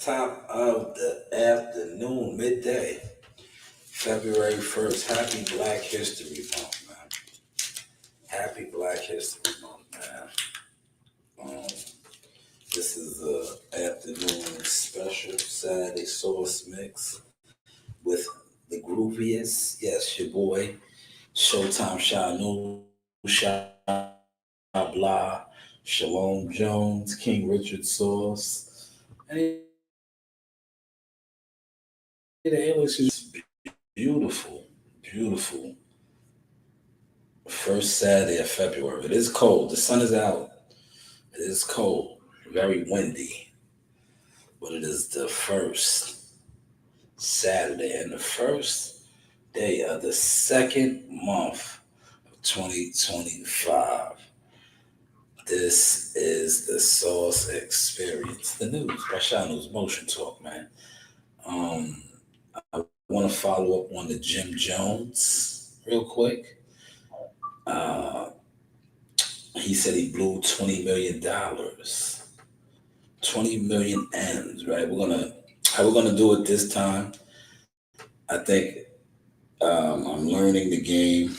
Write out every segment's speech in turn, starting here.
top of the afternoon, midday, February 1st. Happy Black History Month, man. Happy Black History Month, man. This is the afternoon special Saturday sauce mix with the grooviest. Yes, your boy, Showtime Shanewz, Blah, Shalom Jones, King Richard Sauce. And the English is beautiful, beautiful. First Saturday of February. It is cold. The sun is out. It is cold, very windy, but it is the first Saturday and the first day of the second month of 2025. This is the Sauce Experience, the news by Shanewz Motion Talk, man. I want to follow up on the Jim Jones real quick. He said he blew $20 million. 20 million M's, right? How we're gonna do it this time. I think I'm learning the game.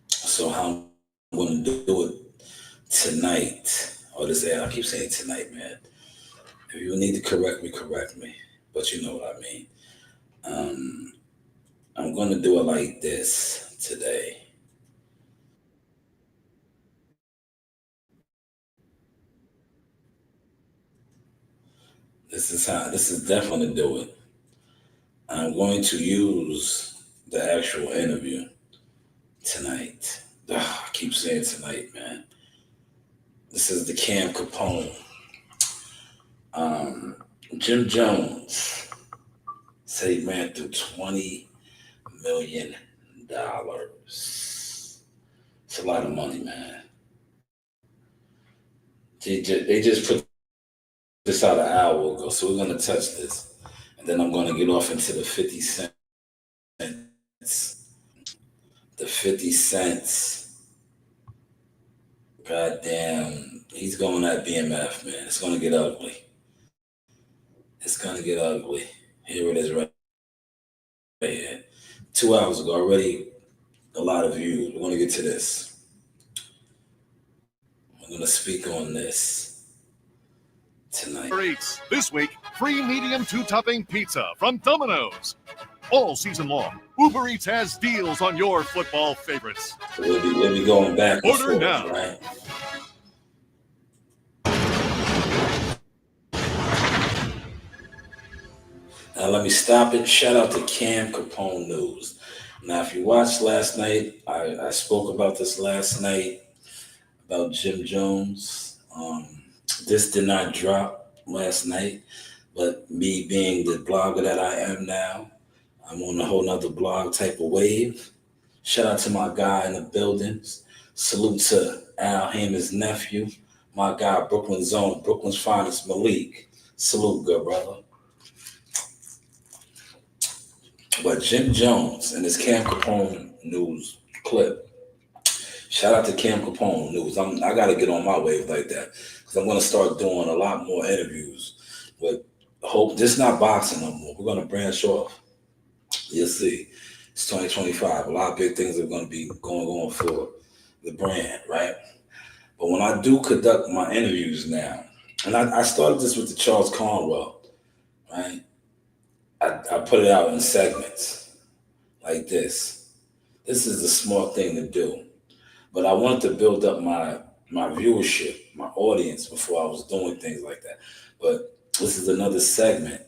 So how I'm gonna do it tonight. Or this I keep saying tonight, man. If you need to correct me. But you know what I mean. I'm gonna do it like this today. This is definitely to do it. I'm going to use the actual interview tonight. I keep saying tonight, man. This is the Cam Capone. Jim Jones said he ran through $20 million. It's a lot of money, man. They just put this out an hour ago, so we're going to touch this. And then I'm going to get off into the 50 cents. The 50 cents. Goddamn. He's going at BMF, man. It's going to get ugly. It's going to get ugly. Here it is right here. 2 hours ago, already a lot of views. We're going to get to this. We're going to speak on this tonight. This week, free medium two-topping pizza from Domino's. All season long, Uber Eats has deals on your football favorites. We'll be going back. Order now. Right? Now let me stop it. Shout out to Cam Capone News. Now, if you watched last night, I spoke about this last night about Jim Jones. This did not drop last night, but me being the blogger that I am now, I'm on a whole nother blog type of wave. Shout out to my guy in the buildings. Salute to Al Hamer's nephew, my guy, Brooklyn's own, Brooklyn's finest, Malik. Salute, good brother. But Jim Jones and his Cam Capone News clip. Shout out to Cam Capone News. I got to get on my wave like that because I'm going to start doing a lot more interviews. But hope this is not boxing no more. We're going to branch off. You'll see. It's 2025. A lot of big things are going to be going on for the brand, right? But when I do conduct my interviews now, and I started this with the Charles Cornwell, right? I put it out in segments like this. This is a smart thing to do. But I wanted to build up my viewership, my audience before I was doing things like that. But this is another segment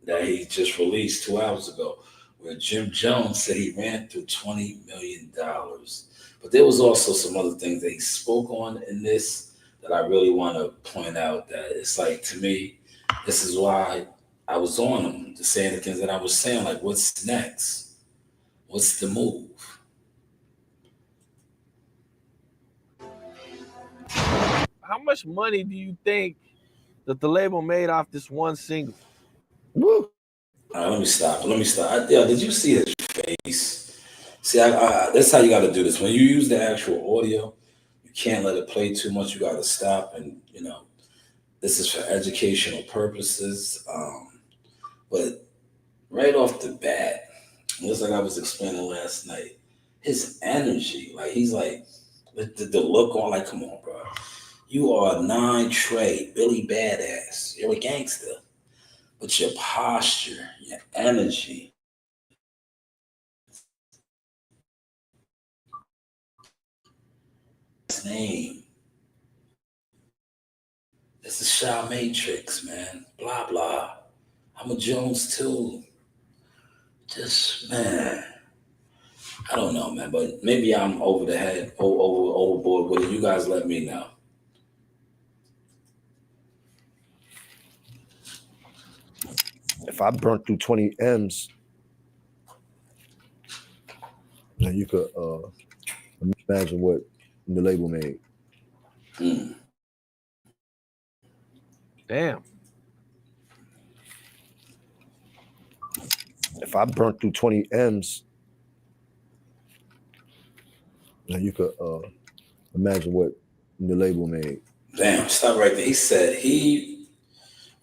that he just released 2 hours ago where Jim Jones said he ran through $20 million. But there was also some other things that he spoke on in this that I really want to point out that it's like, to me, this is why I was on him, to saying the things that I was saying, like, what's next? What's the move? How much money do you think that the label made off this one single? Woo. All right, let me stop. Did you see his face? See, that's how you got to do this. When you use the actual audio, you can't let it play too much. You got to stop, and this is for educational purposes. right off the bat, just like I was explaining last night, his energy, like he's like the look on, like, come on, bro. You are a 9 Trey, Billy Badass. You're a gangster. But your posture, your energy, his name, it's the Shaw Matrix, man. Blah, blah. I'm a Jones too. Just, man, I don't know, man. But maybe I'm over the head, overboard with it. You guys let me know. If I burnt through 20 M's, then you could imagine what the label made. Damn. If I burnt through 20 M's, then you could imagine what the label made. Damn, stop right there. He said he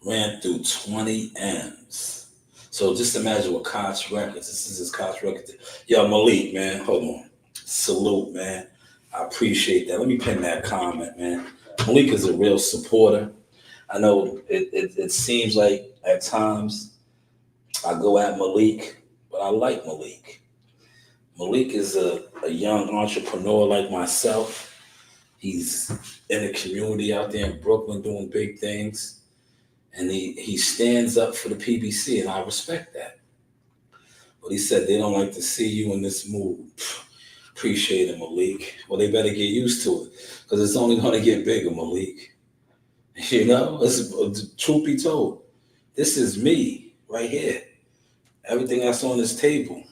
ran through 20 M's. So just imagine what Koch Records, this is his Koch Records. Yo, Malik, man, hold on. Salute, man. I appreciate that. Let me pin that comment, man. Malik is a real supporter. I know it seems like at times I go at Malik, but I like Malik. Malik is a young entrepreneur like myself. He's in the community out there in Brooklyn doing big things. And he stands up for the PBC, and I respect that. But he said they don't like to see you in this mood. Appreciate it, Malik. Well, they better get used to it, because it's only going to get bigger, Malik. You know, truth be told, this is me right here. Everything that's on this table.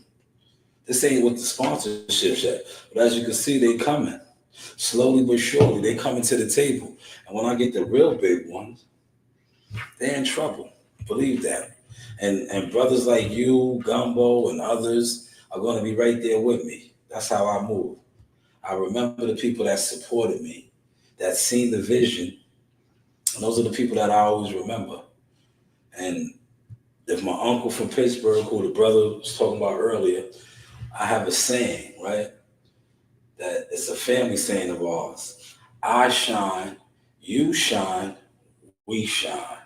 This ain't with the sponsorships yet. But as you can see, they coming. Slowly but surely, they coming to the table. And when I get the real big ones, they're in trouble. Believe that. And brothers like you, Gumbo, and others are going to be right there with me. That's how I move. I remember the people that supported me, that seen the vision. And those are the people that I always remember. And if my uncle from Pittsburgh, who the brother was talking about earlier, I have a saying, right? That it's a family saying of ours. I shine, you shine, we shine.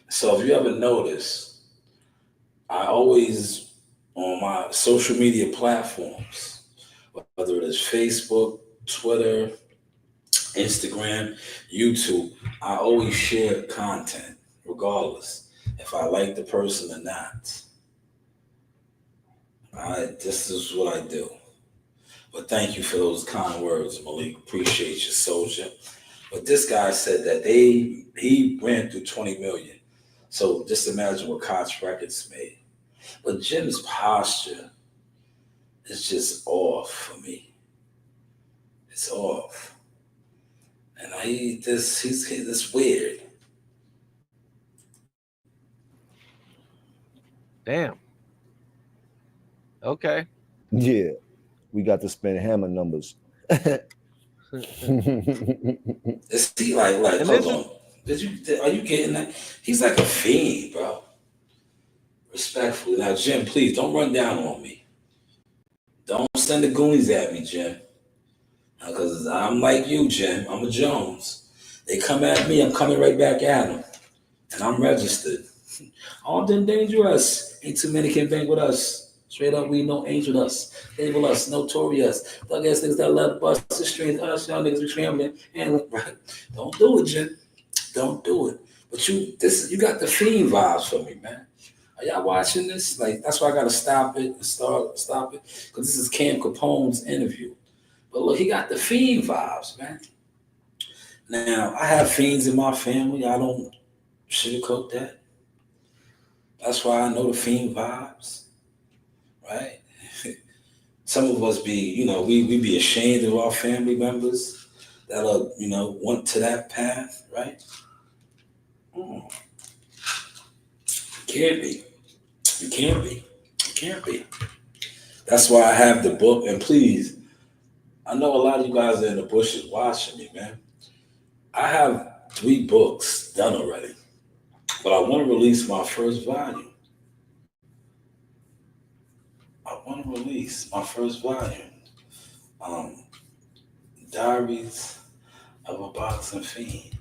So if you ever notice, I always, on my social media platforms, whether it is Facebook, Twitter, Instagram, YouTube, I always share content, regardless if I like the person or not. This is what I do. But thank you for those kind words, Malik. Appreciate you, soldier. But this guy said that he ran through 20 million. So just imagine what Koch Records made. But Jim's posture is just off for me. It's off. And he's weird. Damn. Okay. Yeah, we got to spend hammer numbers. Is he like hold on? Are you getting that? He's like a fiend, bro. Respectfully. Now, Jim, please don't run down on me. Don't send the Goonies at me, Jim. Because I'm like you, Jim. I'm a Jones. They come at me, I'm coming right back at them. And I'm registered. All them dangerous. Ain't too many can bang with us. Straight up, we no angel us. Label us, notorious. Thug ass niggas that love bust the strings. Us, y'all niggas be scrambling. And right. Don't do it, Jim. Don't do it. But you got the fiend vibes for me, man. Are y'all watching this? Like, that's why I gotta stop it and stop it. Because this is Cam Capone's interview. But look, he got the fiend vibes, man. Now, I have fiends in my family. I don't sugarcoat that. That's why I know the fiend vibes, right? Some of us be, we be ashamed of our family members that are, went to that path, right? Can't be. You can't be. You can't be. That's why I have the book. And please, I know a lot of you guys are in the bushes watching me, man. I have 3 books done already, but I want to release my first volume. release my first volume, um, Diaries of a Boxing Fiend.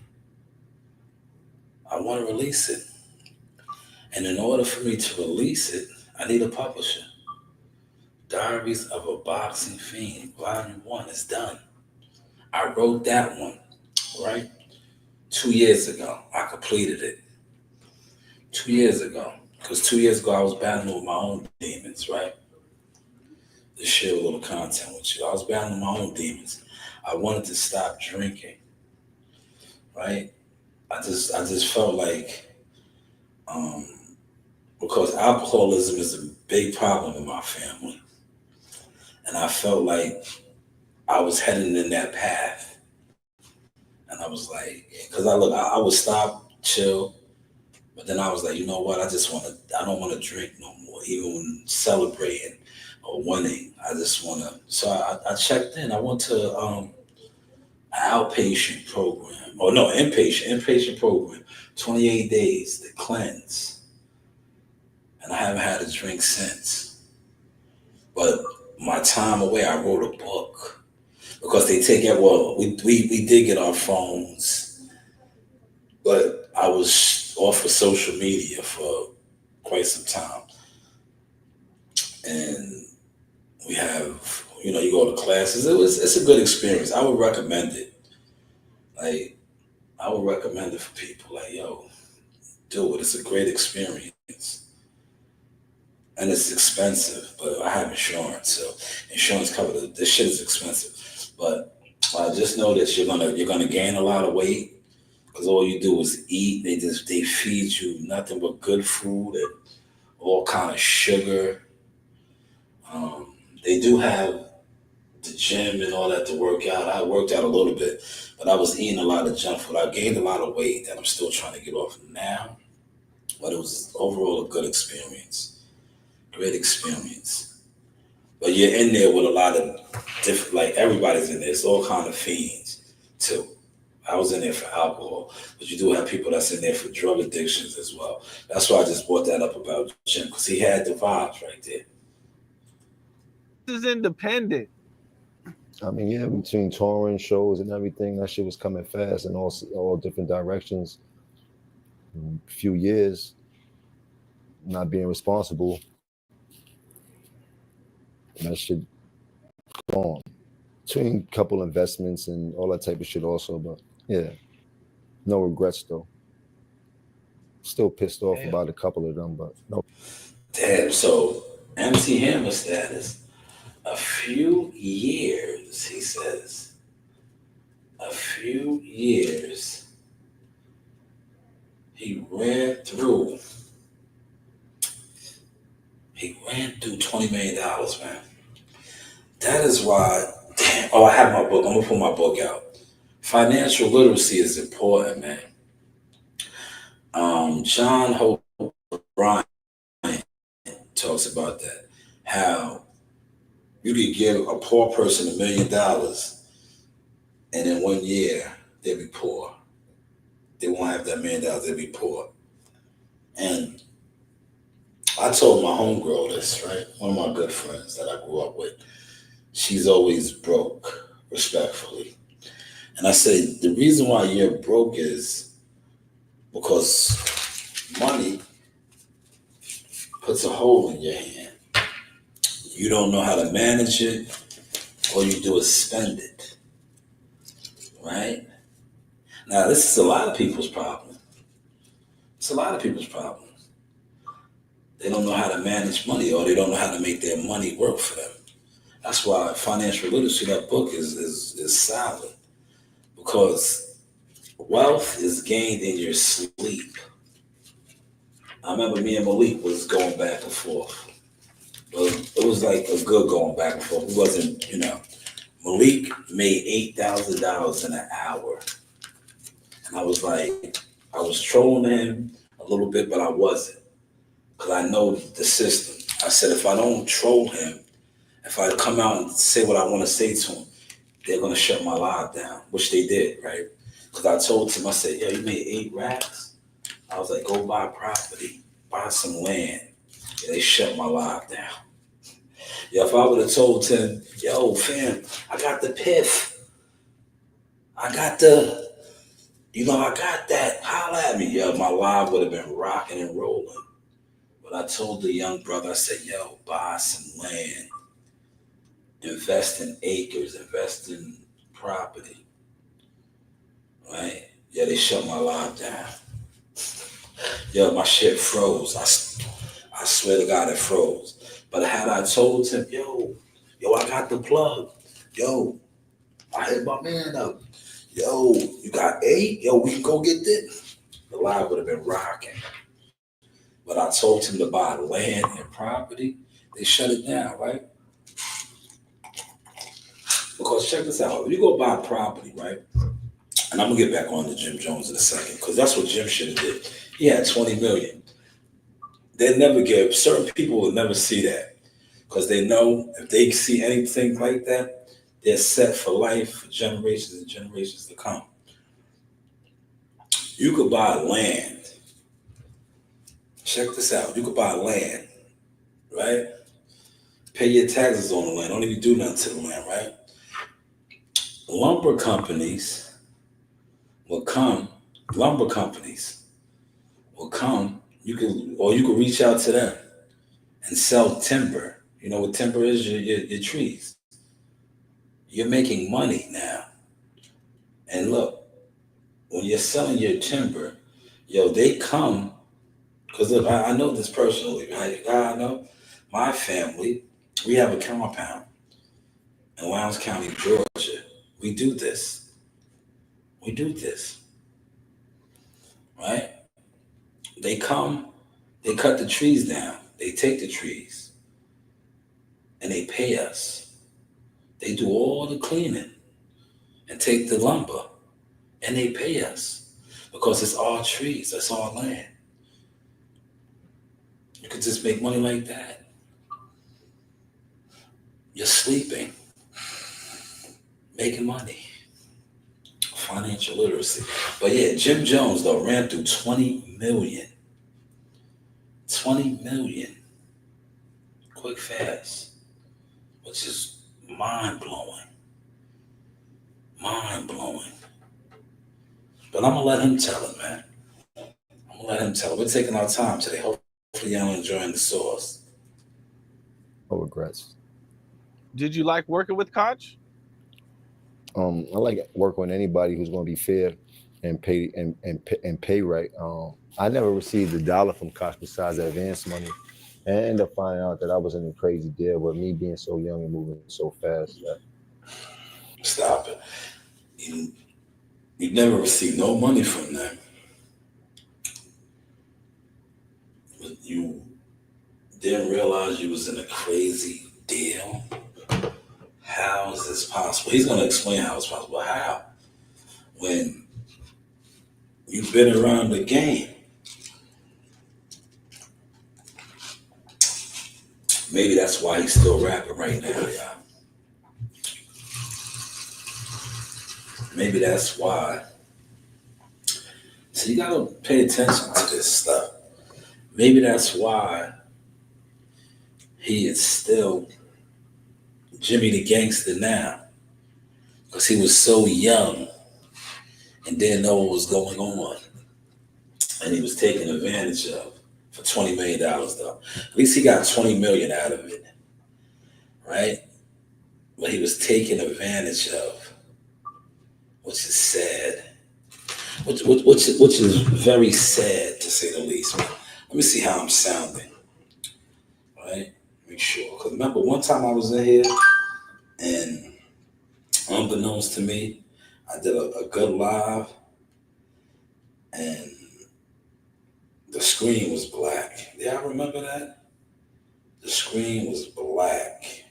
I want to release it. And in order for me to release it, I need a publisher. Diaries of a Boxing Fiend, Volume 1 is done. I wrote that one, right? 2 years ago. I completed it. 2 years ago. Because 2 years ago, I was battling with my own demons, right? To share a little content with you. I was battling my own demons. I wanted to stop drinking, right? I just felt like, because alcoholism is a big problem in my family. And I felt like I was heading in that path. And I was like, because I would stop, chill, but then I was like, you know what? I don't want to drink no more, even when celebrating or winning. I just want to. So I checked in. I went to an outpatient program, or no, inpatient program, 28 days to cleanse. And I haven't had a drink since. But my time away, I wrote a book. Because they take it, well, we did get our phones, but I was off of social media for quite some time. And we have, you go to classes. It's a good experience. I would recommend it. Like, I would recommend it for people. Like, yo, do it. It's a great experience. And it's expensive, but I have insurance, so insurance covers it. This shit is expensive. But just know that you're gonna gain a lot of weight because all you do is eat. They feed you nothing but good food and all kind of sugar. They do have the gym and all that to work out. I worked out a little bit, but I was eating a lot of junk food. I gained a lot of weight that I'm still trying to get off now. But it was overall a good experience. Great experience. But you're in there with a lot of different, like everybody's in there. It's all kind of fiends too. I was in there for alcohol, but you do have people that's in there for drug addictions as well. That's why I just brought that up about Jim, because he had the vibes right there. This is independent. I mean, yeah, between touring shows and everything, that shit was coming fast in all different directions. A few years, not being responsible, and that shit gone. Between a couple investments and all that type of shit also, but yeah, no regrets though. Still pissed off about a couple of them, but no. Damn, so MC Hammer status. A few years, he says. A few years. He ran through $20 million, man. That is why, damn, I have my book. I'm gonna put my book out. Financial literacy is important, man. John Hope Bryant talks about that. How you could give a poor person $1 million and in 1 year they'll be poor. They won't have that $1 million, they'll be poor. And I told my homegirl this, right? One of my good friends that I grew up with. She's always broke, respectfully. And I said, the reason why you're broke is because money puts a hole in your hand. You don't know how to manage it. All you do is spend it. Right? Now, this is a lot of people's problem. It's a lot of people's problem. They don't know how to manage money, or they don't know how to make their money work for them. That's why financial literacy, that book is solid. Because wealth is gained in your sleep. I remember me and Malik was going back and forth. But it was like a good going back and forth. It wasn't, Malik made $8,000 in an hour. And I was trolling him a little bit, but I wasn't. Because I know the system. I said, if I don't troll him, if I come out and say what I want to say to him, they're going to shut my live down, which they did, right? Because I told him, I said, yo, you made 8 racks? I was like, go buy property, buy some land. Yeah, they shut my live down. Yeah, if I would have told him, yo, fam, I got the piff. I got the, I got that. Holla at me. Yo, my life would have been rocking and rolling. But I told the young brother, I said, yo, buy some land. Invest in acres. Invest in property. Right? Yeah, they shut my life down. Yo, my shit froze. I swear to God, it froze. But had I told him, yo, I got the plug. Yo, I hit my man up. Yo, you got 8? Yo, we can go get this. The live would have been rocking. But I told him to buy land and property. They shut it down, right? Because check this out. If you go buy property, right? And I'm gonna get back on to Jim Jones in a second, because that's what Jim should have did. He had 20 million. They never give, certain people will never see that. Because they know if they see anything like that, they're set for life for generations and generations to come. You could buy land. Check this out. You could buy land, right? Pay your taxes on the land. Don't even do nothing to the land, right? Lumber companies will come. Lumber companies will come. You can reach out to them and sell timber. You know what timber is? Your trees. You're making money now. And look, when you're selling your timber, they come, because look, I know this personally, right? I know my family, we have a compound in Lowndes County, Georgia. We do this. Right? They come, they cut the trees down, they take the trees, and they pay us. They do all the cleaning and take the lumber, and they pay us because it's all trees, it's all land. You could just make money like that. You're sleeping, making money. Financial literacy. But yeah, Jim Jones, though, ran through 20 million. 20 million. Quick, fast. Which is mind-blowing. Mind-blowing. But I'm going to let him tell it, man. I'm going to let him tell it. We're taking our time today. Hopefully y'all enjoying the sauce. No regrets. Did you like working with Koch? I like working with anybody who's going to be fair and pay right. I never received $1 from Koch besides the advance money, and I ended up finding out that I was in a crazy deal with me being so young and moving so fast. Stop it. You never received no money from them. You didn't realize you was in a crazy deal. How is this possible? He's going to explain how it's possible. How? When you've been around the game. Maybe that's why he's still rapping right now, y'all. Maybe that's why. So you got to pay attention to this stuff. Maybe that's why he is still Jimmy the Gangster now. Because he was so young and didn't know what was going on. And he was taken advantage of for $20 million, though. At least he got 20 million out of it, right? But he was taken advantage of, which is sad. Which is very sad, to say the least. Let me see how I'm sounding, right? Make sure. Because remember, one time I was in here, and unbeknownst to me, I did a good live, and the screen was black. Yeah, I remember that. The screen was black.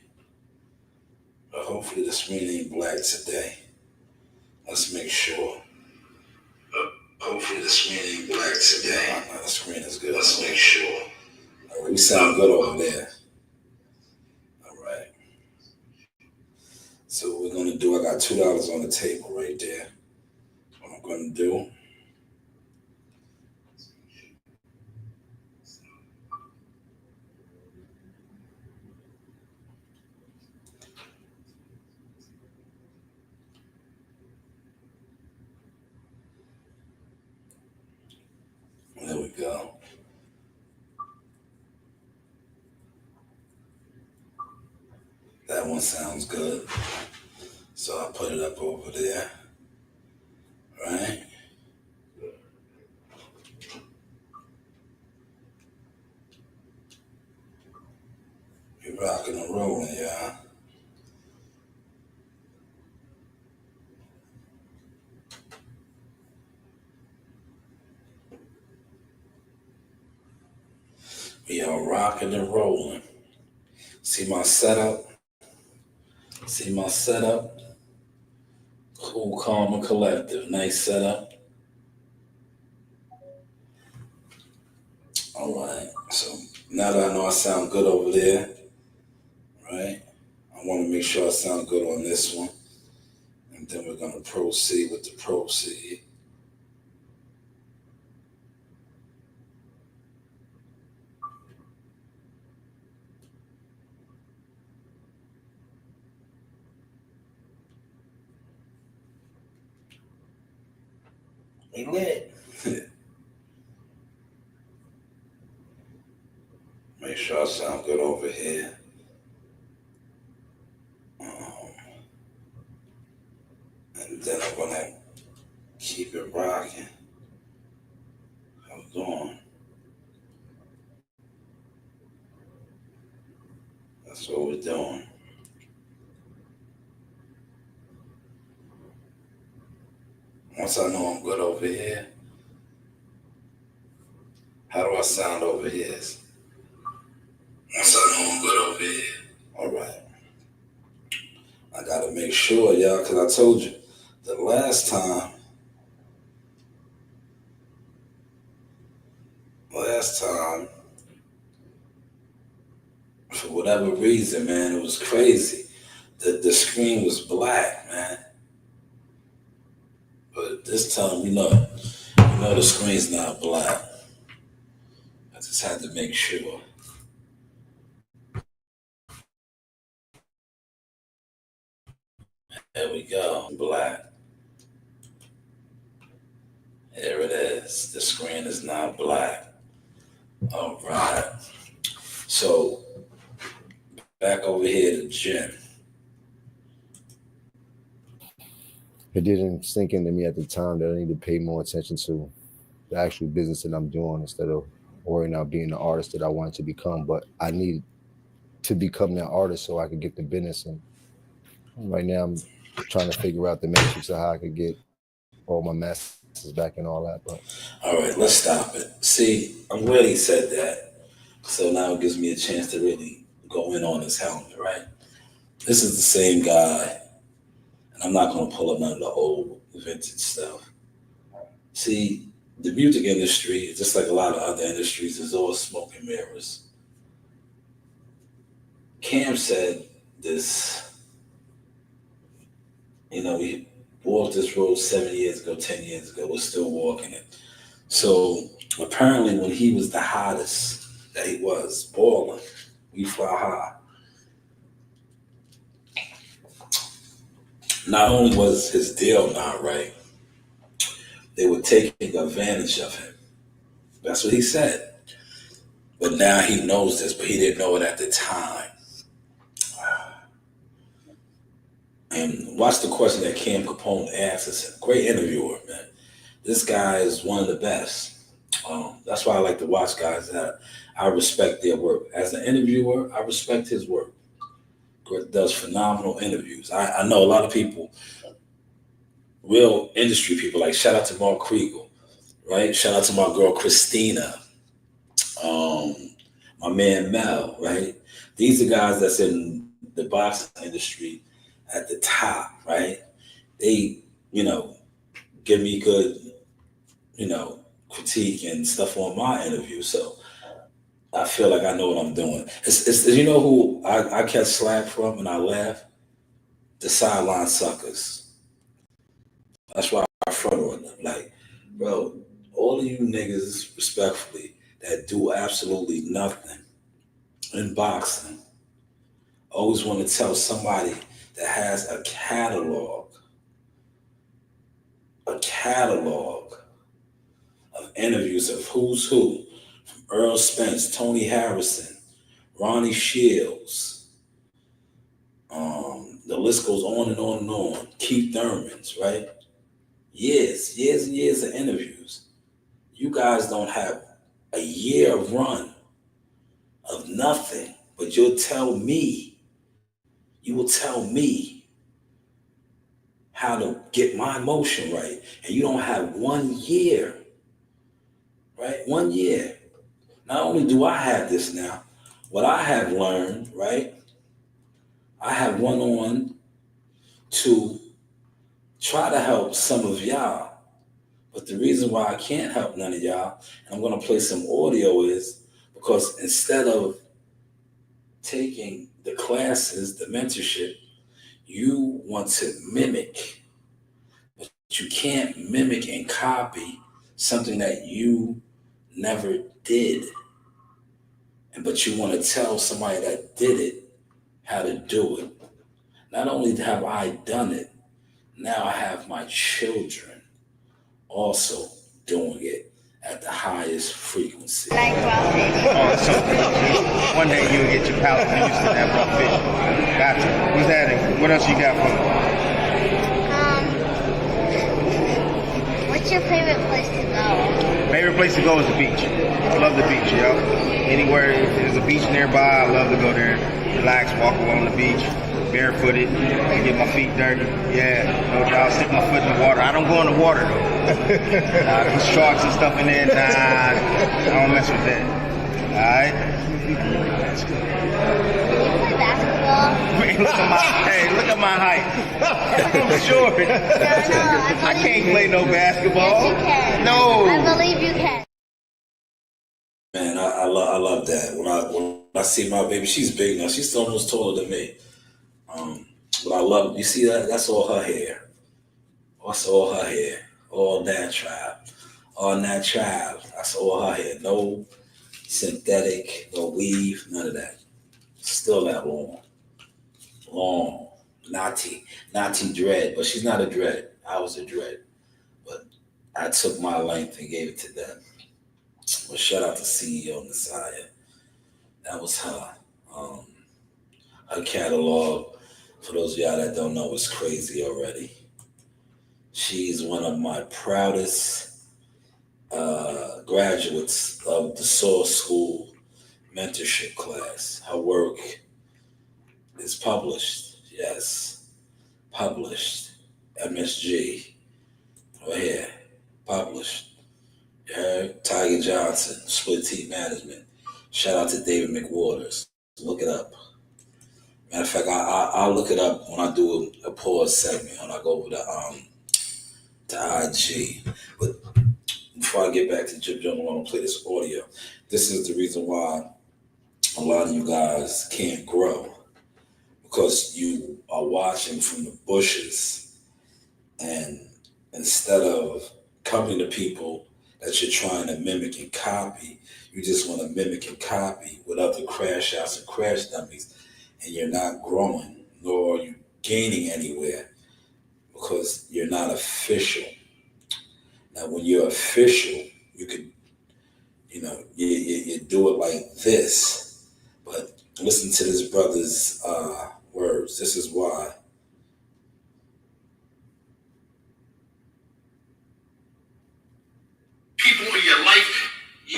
But hopefully the screen ain't black today. Let's make sure. Hopefully the screen ain't black today. No, the screen is good. Let's make sure. All right, we sound good over there. All right. So what we're gonna do, I got $2 on the table right there. What I'm gonna do. That one sounds good. So I'll put it up over there. Right? You're rocking and rolling, y'all. We are rocking and rolling. See my setup? See my setup? Cool, calm, and collective. Nice setup. All right. So now that I know I sound good over there, right? I want to make sure I sound good on this one. And then we're going to proceed with the proceed. We lit. Make sure I sound good over here. And then I'm going to keep it rocking. Hold on. That's what we're doing. Once I know I'm good over here, how do I sound over here? Once I know I'm good over here. All right. I got to make sure, y'all, because I told you the last time, for whatever reason, man, it was crazy. The screen was black, man. But this time, we know the screen's not black. I just had to make sure. There we go, black. There it is. The screen is not black. All right. So, back over here to Jim. It didn't sink into me at the time that I need to pay more attention to the actual business that I'm doing instead of worrying about being the artist that I wanted to become. But I need to become that artist so I can get the business. And right now I'm trying to figure out the matrix of how I could get all my masters back and all that. But all right, let's stop it. See, I'm glad he said that. So now it gives me a chance to really go in on his helmet, right? This is the same guy. And I'm not going to pull up none of the old vintage stuff. See, the music industry, just like a lot of other industries, is all smoke and mirrors. Cam said this, he walked this road 7 years ago, 10 years ago, we're still walking it. So apparently when he was the hottest that he was, balling, we fly high. Not only was his deal not right, they were taking advantage of him. That's what he said. But now he knows this, but he didn't know it at the time. And watch the question that Cam Capone asked us. Great interviewer, man. This guy is one of the best. That's why I like to watch guys that I respect their work. As an interviewer, I respect his work. Does phenomenal interviews. I know a lot of people, real industry people, like shout out to Mark Kriegel, right? Shout out to my girl Christina, my man Mel, right? These are guys that's in the boxing industry at the top, right? They, give me good, critique and stuff on my interview. So I feel like I know what I'm doing. It's you know who I catch slack from and I laugh? The sideline suckers. That's why I front on them. Like, bro, all of you niggas, respectfully, that do absolutely nothing in boxing, always want to tell somebody that has a catalog of interviews of who's who, from Earl Spence, Tony Harrison, Ronnie Shields, The list goes on and on and on. Keith Thurman's, right? Years and years of interviews. You guys don't have a year of run of nothing, but you will tell me how to get my emotion right. And you don't have 1 year, right? 1 year. Not only do I have this now, what I have learned, right? I have went on to try to help some of y'all. But the reason why I can't help none of y'all, and I'm going to play some audio, is because instead of taking the classes, the mentorship, you want to mimic. But you can't mimic and copy something that you never did. But you want to tell somebody that did it how to do it. Not only have I done it, now I have my children also doing it at the highest frequency. Like raw fish. Oh, so one day you'll get your palate used to that raw fish. Gotcha. What's that? What else you got for me? What's your favorite place to go? Favorite place to go is the beach. I love the beach, yo. Anywhere if there's a beach nearby, I love to go there, relax, walk along the beach, barefooted, and get my feet dirty. Yeah, no doubt. I'll stick my foot in the water. I don't go in the water though. There's sharks and stuff in there. Nah, I don't mess with that. All right. Do you play basketball? Look at my height. I'm short. No, I can't play no basketball. Yes, you can. No. I believe you can. Man, I love that. When I see my baby, she's big now. She's almost taller than me. But I love, you see that? That's all her hair. That's all her hair. All natural. All natural. That's all her hair. No synthetic, no weave, none of that. Still that long. Long. Naughty dread. But she's not a dread. I was a dread. But I took my length and gave it to them. Well, shout out to CEO Messiah. That was her. Her catalog, for those of y'all that don't know, is crazy already. She's one of my proudest graduates of the Source School mentorship class. Her work is published. Yes, published. MSG. Right here. Published. You heard? Tiger Johnson, Split T Management. Shout out to David McWaters. Look it up. Matter of fact, I'll look it up when I do a pause segment, when I go over to IG. But before I get back to Jim Jones, I want to play this audio. This is the reason why a lot of you guys can't grow, because you are watching from the bushes, and instead of coming to people that you're trying to mimic and copy, you just want to mimic and copy with other crash outs and crash dummies, and you're not growing, nor are you gaining anywhere, because you're not official. Now, when you're official, you could, you do it like this. But listen to this brother's words. This is why. People in your life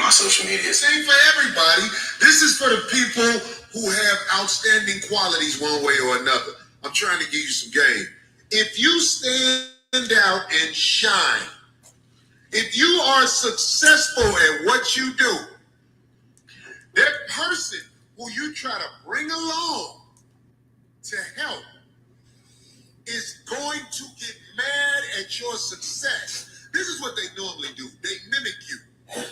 on social media. This ain't for everybody. This is for the people who have outstanding qualities one way or another. I'm trying to give you some game. If you stand out and shine, if you are successful at what you do, that person who you try to bring along to help is going to get mad at your success. This is what they normally do. They mimic you.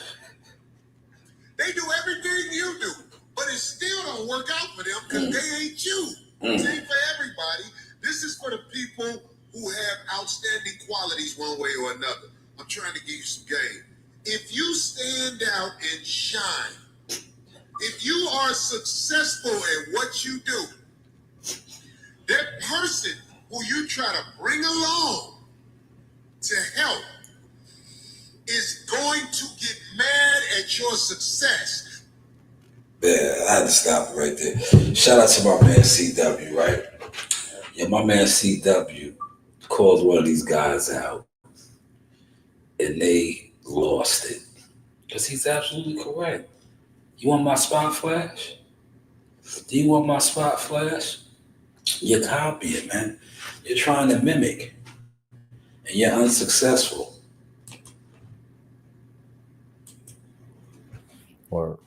They do everything you do, but it still don't work out for them because they ain't you. It ain't for everybody. This is for the people who have outstanding qualities one way or another. I'm trying to give you some game. If you stand out and shine, if you are successful at what you do, that person who you try to bring along to help is going to get mad at your success. Yeah, I had to stop it right there. Shout out to my man CW, right? Yeah, my man CW calls one of these guys out, and they lost it because he's absolutely correct. You want my spot flash? Do you want my spot flash? You're copying, man. You're trying to mimic, and you're unsuccessful. Or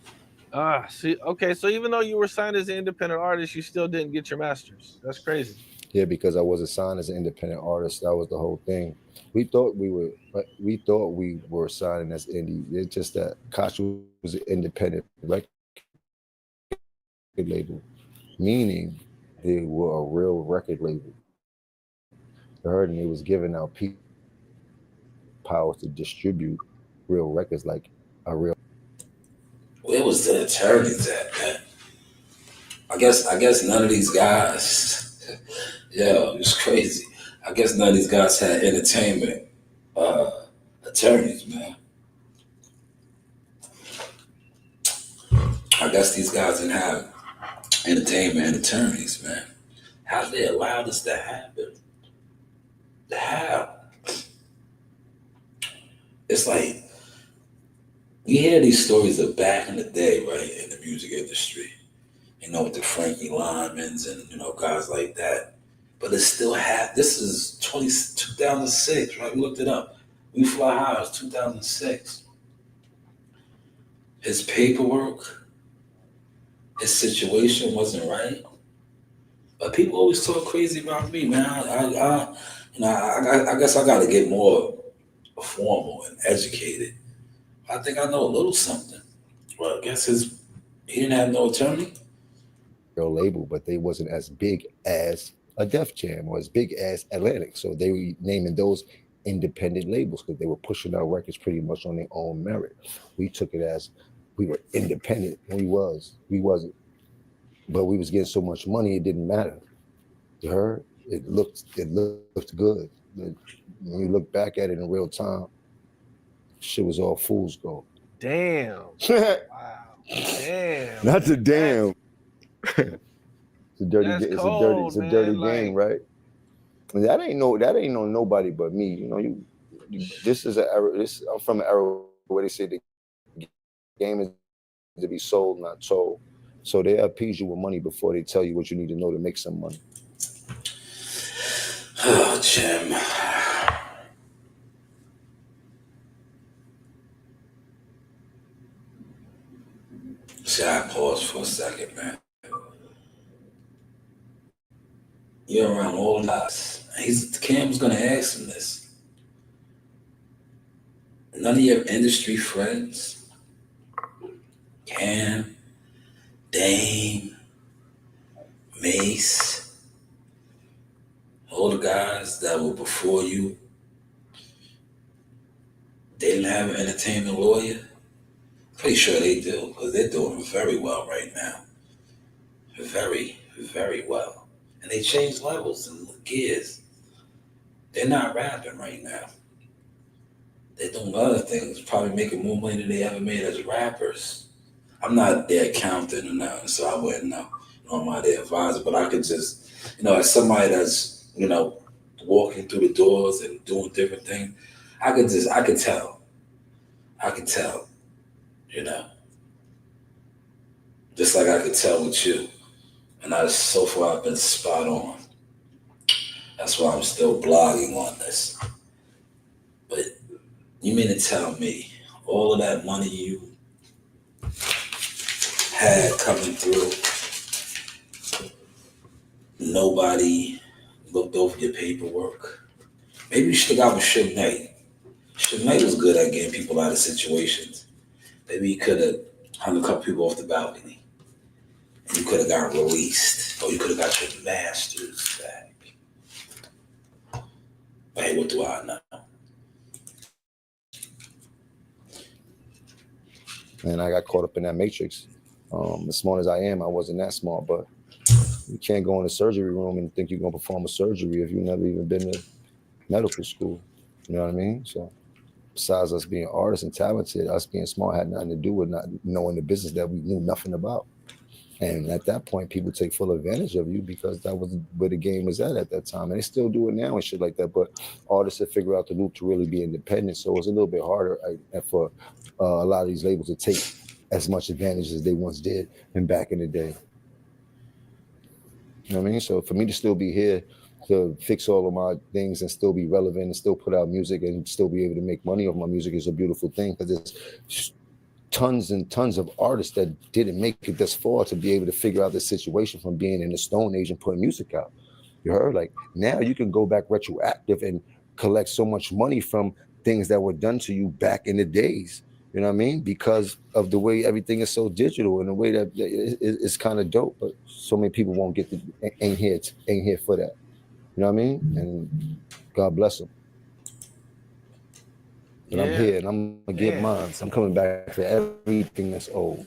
See, okay, so even though you were signed as an independent artist, you still didn't get your masters. That's crazy. yeah, because I wasn't signed as an independent artist. That was the whole thing. We thought we were signing as indie. It's just that Koch was an independent record label, meaning they were a real record label. I heard, and they was giving out people power to distribute real records, like a real. Where was the attorneys at, man? I guess none of these guys. Yeah, it's crazy. I guess none of these guys had entertainment attorneys, man. I guess these guys didn't have entertainment attorneys, man. How they allow this to happen? How? It's like you hear these stories of back in the day, right, in the music industry. You know, with the Frankie Lymans and, you know, guys like that. But it still this is 2006, right? We looked it up. We Fly High was 2006. His paperwork, his situation wasn't right. But people always talk crazy about me, man. I guess I got to get more formal and educated. I think I know a little something. Well, I guess he didn't have no attorney. Real label, but they wasn't as big as a Def Jam or as big as Atlantic. So they were naming those independent labels because they were pushing out records pretty much on their own merit. We took it as we were independent. We wasn't. But we was getting so much money, it didn't matter. You heard? It looked good. But when you look back at it in real time, shit was all fool's gold. Damn. Wow. Damn. Not the damn. It's a dirty Like, game, right? And that ain't no nobody but me. You know, you this is an era. I'm from an era where they say the game is to be sold, not told. So they appease you with money before they tell you what you need to know to make some money. Oh, Jim. See, I pause for a second, man. You're around all the guys. Cam was gonna ask him this. None of your industry friends, Cam, Dame, Mace, all the guys that were before you, they didn't have an entertainment lawyer? Pretty sure they do, because they're doing very well right now. Very, very well. And they changed levels and gears. They're not rapping right now. They're doing other things, probably making more money than they ever made as rappers. I'm not their accountant or nothing, so I wouldn't know. I'm not their advisor, but I could just, as somebody that's, walking through the doors and doing different things, I could tell. Just like I could tell with you. And so far I've been spot on. That's why I'm still blogging on this. But you mean to tell me all of that money you had coming through, nobody looked over your paperwork? Maybe you should have got with Suge Knight. Suge Knight was good at getting people out of situations. Maybe you could have hung a couple people off the balcony. And you could have got released. Or you could have got your masters back. But hey, what do I know? And I got caught up in that matrix. As smart as I am, I wasn't that smart, but you can't go in the surgery room and think you're going to perform a surgery if you've never even been to medical school. You know what I mean? So besides us being artists and talented, us being smart had nothing to do with not knowing the business that we knew nothing about. And at that point, people take full advantage of you because that was where the game was at that time. And they still do it now and shit like that. But artists have figured out the loop to really be independent. So it's a little bit harder for a lot of these labels to take as much advantage as they once did and back in the day. You know what I mean? So for me to still be here to fix all of my things and still be relevant and still put out music and still be able to make money off my music is a beautiful thing, because there's tons and tons of artists that didn't make it this far to be able to figure out the situation from being in the Stone Age and putting music out. You heard? Like now you can go back retroactive and collect so much money from things that were done to you back in the days. You know what I mean? Because of the way everything is so digital and the way that it's kind of dope. But so many people won't get ain't here for that. You know what I mean? And God bless them. But I'm here and I'm gonna get mine. So I'm coming back for everything that's old.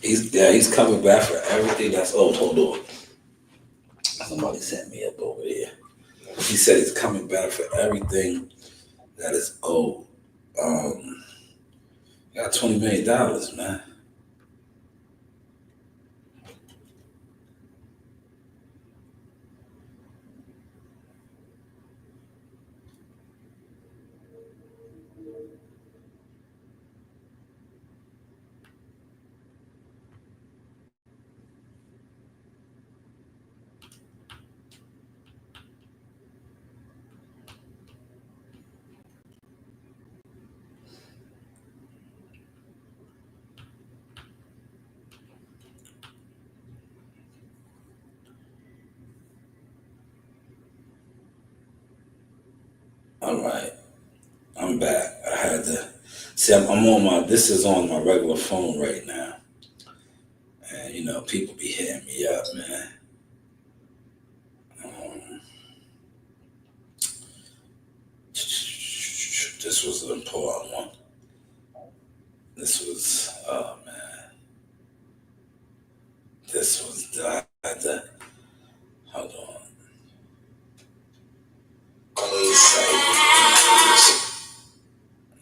He's coming back for everything that's old. Hold on. Somebody sent me up over here. He said he's coming back for everything that is old. Got $20 million, man. All right, I'm back. I had to see. I'm on this is on my regular phone right now, and you know people be hitting me up, man. This was an important one. This was, oh man, this was I had to hold on.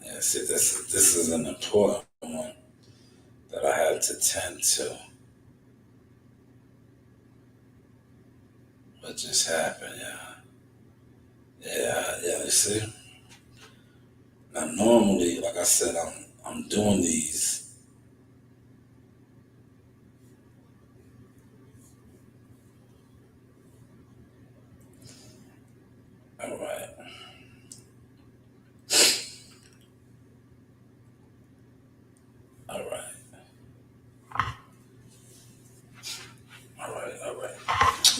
Yeah, see, this is an important one that I had to tend to. What just happened? Yeah. You see, now normally, like I said, I'm doing these. All right.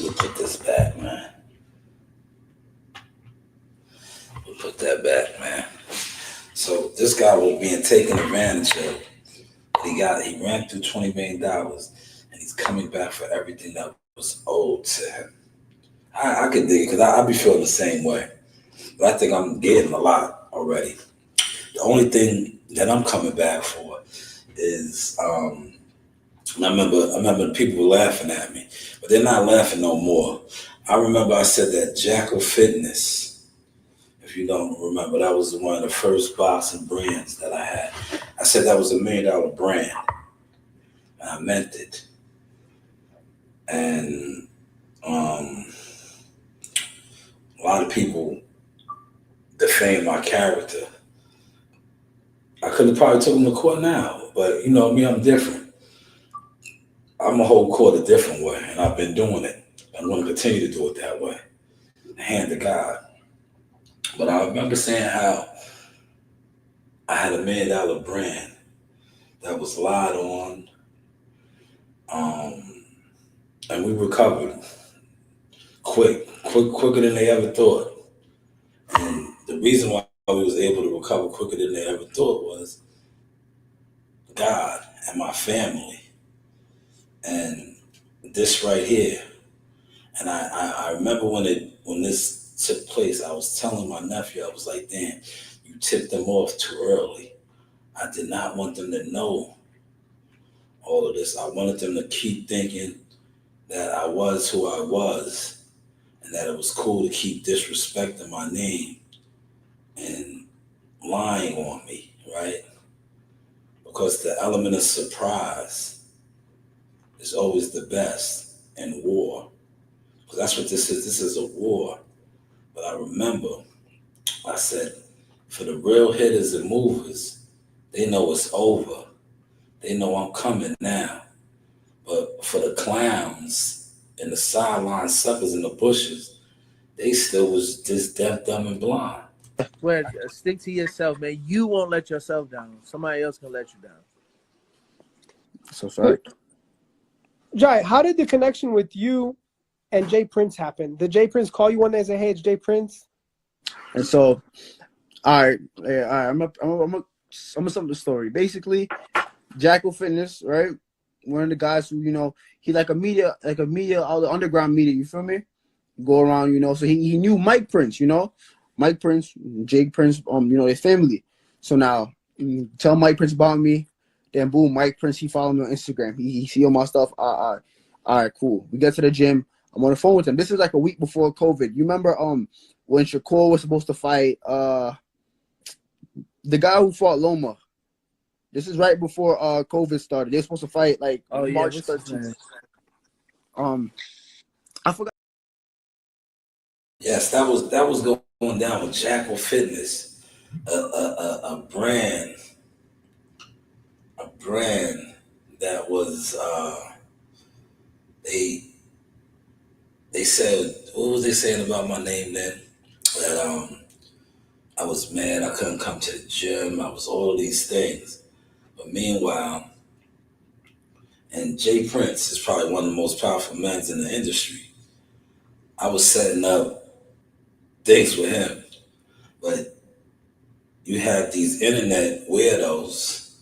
We'll put this back, man. We'll put that back, man. So this guy was being taken advantage of. He ran through $20 million and he's coming back for everything that was owed to him. I could dig it because I be feeling the same way. But I think I'm getting a lot already. The only thing that I'm coming back for is I remember people were laughing at me, but they're not laughing no more. I remember I said that Jackal Fitness, if you don't remember, that was one of the first boxing brands that I had. I said that was $1 million brand, and I meant it. And a lot of people defame my character. I could have probably took them to court now, but you know me, I'm different. I'm going to hold court a different way, and I've been doing it. I'm going to continue to do it that way. Hand to God. But I remember saying how I had $1 million brand that was lied on, and we recovered quicker than they ever thought. And the reason why we was able to recover quicker than they ever thought was God and my family. And this right here, and I remember when this took place, I was telling my nephew, I was like, damn, you tipped them off too early. I did not want them to know all of this. I wanted them to keep thinking that I was who I was and that it was cool to keep disrespecting my name and lying on me, right? Because the element of surprise is always the best in war. Because that's what this is. This is a war. But I remember I said, for the real hitters and movers, they know it's over. They know I'm coming now. But for the clowns and the sideline suckers in the bushes, they still was just deaf, dumb, and blind. Where stick to yourself, man. You won't let yourself down. Somebody else can let you down. So sorry. Jai, how did the connection with you and Jay Prince happen? Did Jay Prince call you one day and say, "Hey, it's Jay Prince"? And so, all right. I'm gonna sum the story. Basically, Jackal Fitness, right? One of the guys who, he like a media, all the underground media. You feel me? Go around, So he knew Mike Prince, Mike Prince, Jake Prince, their family. So now, tell Mike Prince about me. Then boom, Mike Prince, he followed me on Instagram. He see all my stuff. All right, cool. We get to the gym. I'm on the phone with him. This is like a week before COVID. You remember when Shakur was supposed to fight the guy who fought Loma? This is right before COVID started. They're supposed to fight like March 13th. I forgot. Yes, that was going down with Jackal Fitness, a brand that was they said, what was they saying about my name then? That I was mad I couldn't come to the gym. I was all of these things. But meanwhile, and Jay Prince is probably one of the most powerful men in the industry. I was setting up things with him. But you have these internet weirdos,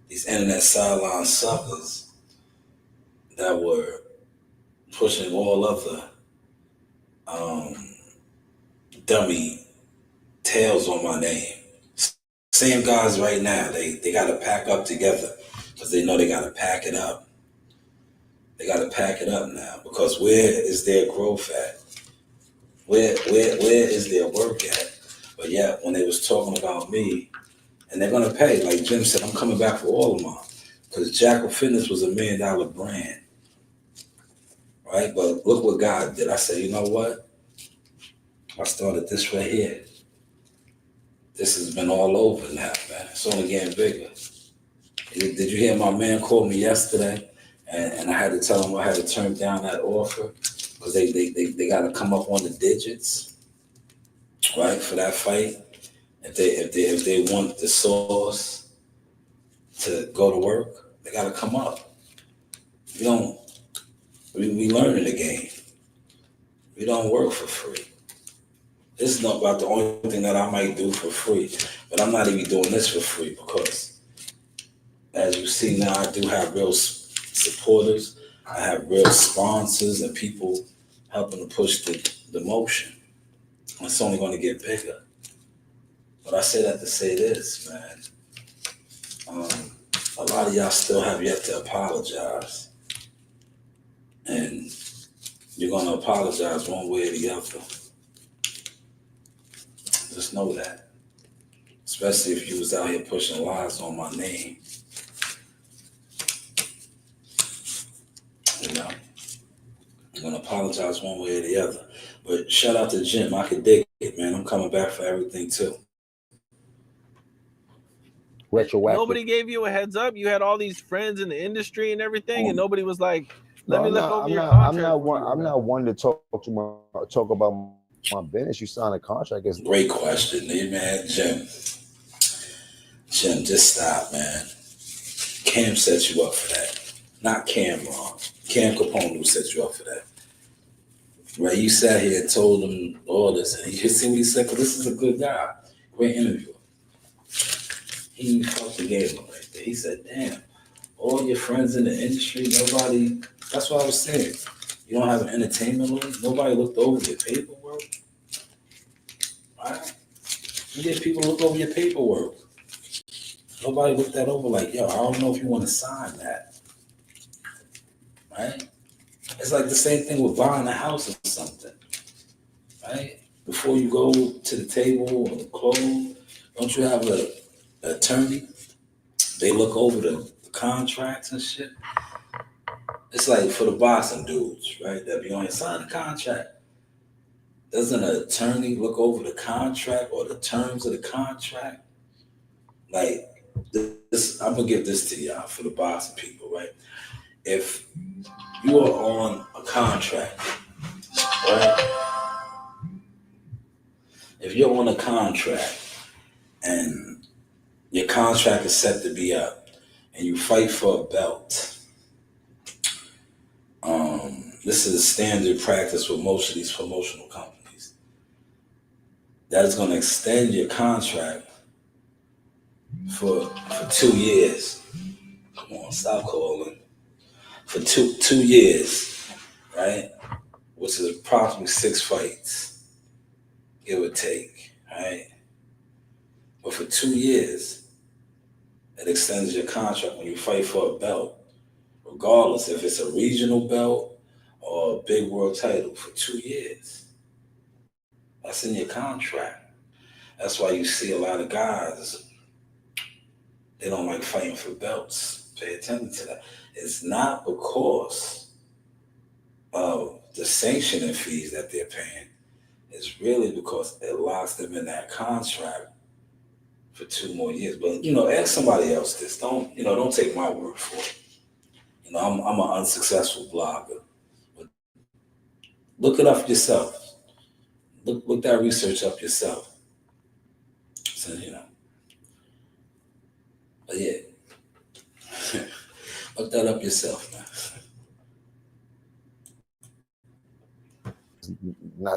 these internet sideline suckers that were pushing all other dummy tails on my name. Same guys right now, they got to pack up together because they know they got to pack it up. They got to pack it up now because where is their growth at? Where is their work at? But yeah, when they was talking about me, and they're gonna pay, like Jim said, I'm coming back for all of mine because Jackal Fitness was $1 million brand, right? But look what God did. I said, you know what? I started this right here. This has been all over now, man. It's only getting bigger. Did you hear my man call me yesterday? And I had to tell him I had to turn down that offer because they got to come up on the digits, right, for that fight. If they want the source to go to work, they got to come up. We learning the game. We don't work for free. This is not about the only thing that I might do for free, but I'm not even doing this for free because, as you see now, I do have real supporters. I have real sponsors and people helping to push the motion. It's only going to get bigger. But I say that to say this, man. A lot of y'all still have yet to apologize. And you're going to apologize one way or the other. Just know that. Especially if you was out here pushing lies on my name. You know? I'm going to apologize one way or the other. But shout out to Jim. I could dig it, man. I'm coming back for everything, too. Retroactive. Nobody gave you a heads up. You had all these friends in the industry and everything, and nobody was like, "Let me look over your contract." I'm not one to talk about my business. You sign a contract. Great question, man. Jim, just stop, man. Cam set you up for that. Not Cam wrong. Cam Capone who set you up for that. Right? You sat here and told him all this, and you see what he said, because this is a good guy. Great interviewer. He fucked the game up right there. He said, damn, all your friends in the industry, nobody, that's what I was saying. You don't have an entertainment lawyer? Nobody looked over your paperwork? Right? You get people to look over your paperwork. Nobody looked that over like, yo, I don't know if you want to sign that. Right? It's like the same thing with buying a house or something. Right? Before you go to the table or close, don't you have an attorney? They look over the contracts and shit. It's like for the boxing dudes, right? That be on sign the contract. Doesn't an attorney look over the contract or the terms of the contract? Like this, I'm gonna give this to y'all for the boxing people, right? If you are on a contract, right? If you're on a contract and your contract is set to be up and you fight for a belt, this is a standard practice with most of these promotional companies. That is going to extend your contract for 2 years. Come on, stop calling. For two years, right? Which is approximately 6 fights, give or take, right? But for 2 years, it extends your contract when you fight for a belt, regardless if it's a regional belt or a big world title, for 2 years. That's in your contract. That's why you see a lot of guys, they don't like fighting for belts. Pay attention to that. It's not because of the sanctioning fees that they're paying. It's really because it locks them in that contract for 2 more years. But ask somebody else this. Don't take my word for it. I'm an unsuccessful blogger. But look it up yourself. Look that research up yourself. So but yeah. Look that up yourself, man.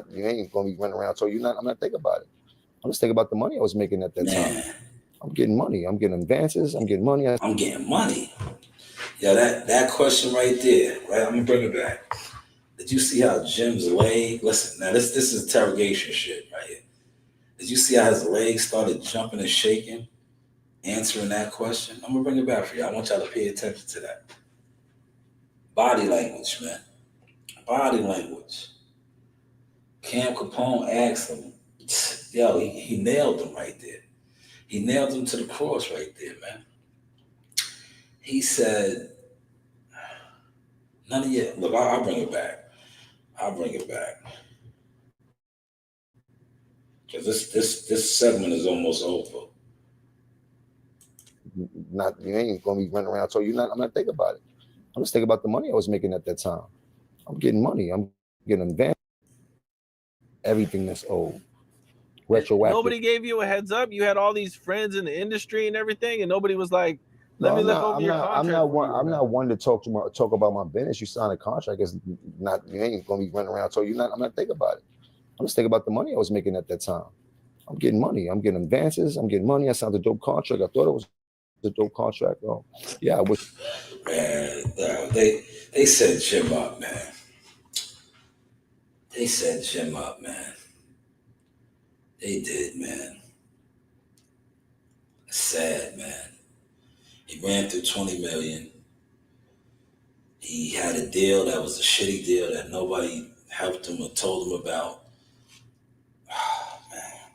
You ain't gonna be running around. So I'm not thinking about it. I'm just thinking about the money I was making at that time. I'm getting money. I'm getting advances. I'm getting money. I'm getting money. Yeah, that question right there, right? I'm gonna bring it back. Did you see how Jim's leg? Listen, now this is interrogation shit right here. Did you see how his legs started jumping and shaking, answering that question? I'm gonna bring it back for you. I want y'all to pay attention to that. Body language, man. Body language. Cam Capone asked him, yo, he nailed him right there. He nailed him to the cross right there, man. He said, none of you, look, I'll bring it back. Because this segment is almost over. You ain't gonna be running around. So I'm not thinking about it. I'm just thinking about the money I was making at that time. I'm getting money. I'm getting advances. Everything that's old. Retroactive. Nobody gave you a heads up. You had all these friends in the industry and everything, and nobody was like, "Let me look over your contract." I'm not one to talk about my business. You sign a contract. It's not. You ain't gonna be running around. So I'm not thinking about it. I'm just thinking about the money I was making at that time. I'm getting money. I'm getting advances. I'm getting money. I signed a dope contract. I thought it was a dope contract. Oh, yeah, I wish. Man, they set Jim up, man. They set Jim up, man. They did, man. Sad, man. He ran through 20 million. He had a deal that was a shitty deal that nobody helped him or told him about. Oh, man.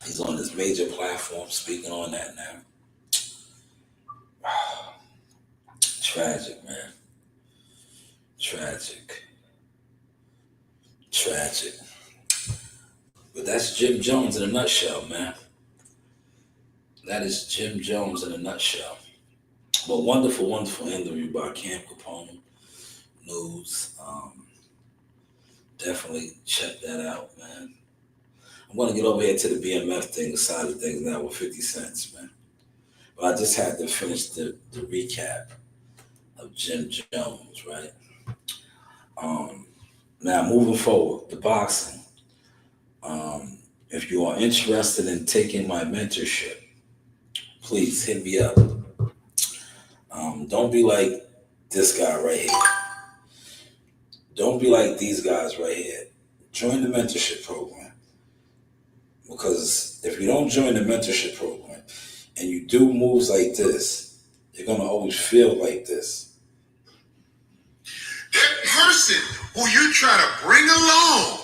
He's on this major platform speaking on that now. Oh, tragic, man. Tragic. But that's Jim Jones in a nutshell, man. That is Jim Jones in a nutshell. But wonderful, wonderful interview by Cam Capone News. Definitely check that out, man. I'm going to get over here to the BMF thing, side of things now with 50 cents, man. But I just had to finish the recap of Jim Jones, right? Now, moving forward, the boxing. If you are interested in taking my mentorship, please hit me up. Don't be like this guy right here. Don't be like these guys right here. Join the mentorship program. Because if you don't join the mentorship program and you do moves like this, you're going to always feel like this. That person who you try to bring along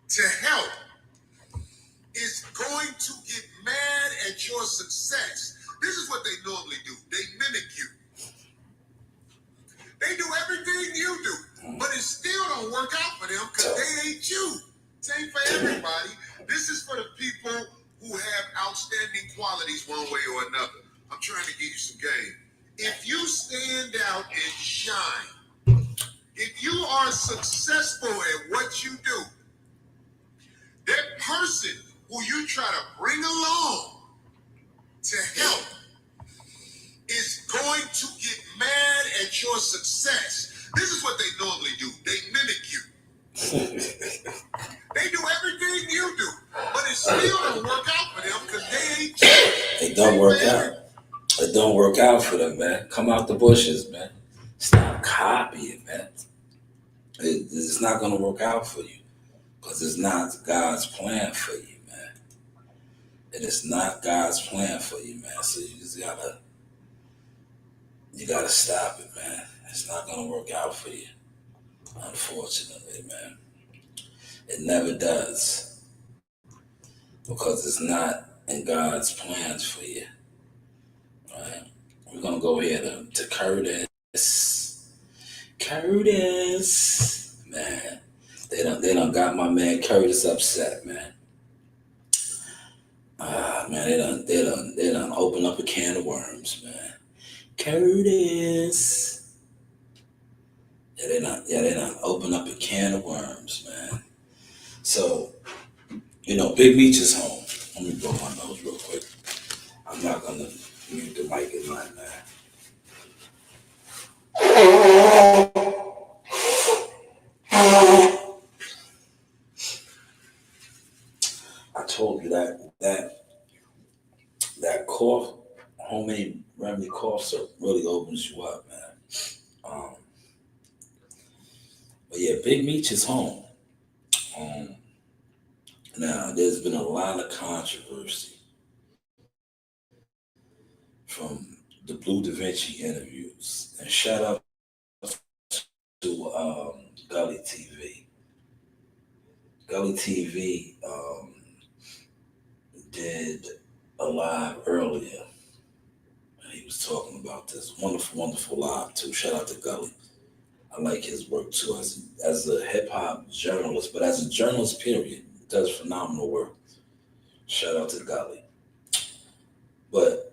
to help is going to get mad at your success. This is what they normally trying to give you some game. If you stand out and shine, if you are successful at what you do, that person who you try to bring along to help is going to get mad at your success. This is what they normally do. They mimic you. They do everything you do, but it still don't work out for them because they ain't you. It don't work out. It don't work out for them, man. Come out the bushes, man. Stop copying, man. It's not going to work out for you because it's not God's plan for you, man. It is not God's plan for you, man. So you just gotta stop it, man. It's not going to work out for you, unfortunately, man. It never does because it's not in God's plans for you. Right? We're gonna go here to Curtis. Curtis, man, they done got my man Curtis upset, man. Man, they done open up a can of worms, man. Curtis, they done open up a can of worms, man. So, Big Meech is home. Let me blow my nose real quick. I'm not gonna mute the mic in my man. I told you that cough, homemade remedy cough syrup really opens you up, man. But yeah, Big Meech is home. Now there's been a lot of controversy from the Blue Da Vinci interviews, and shout out to Gully TV. Gully TV did a live earlier. He was talking about this wonderful, wonderful live too. Shout out to Gully. I like his work too as a hip hop journalist, but as a journalist, period, he does phenomenal work. Shout out to Gully. But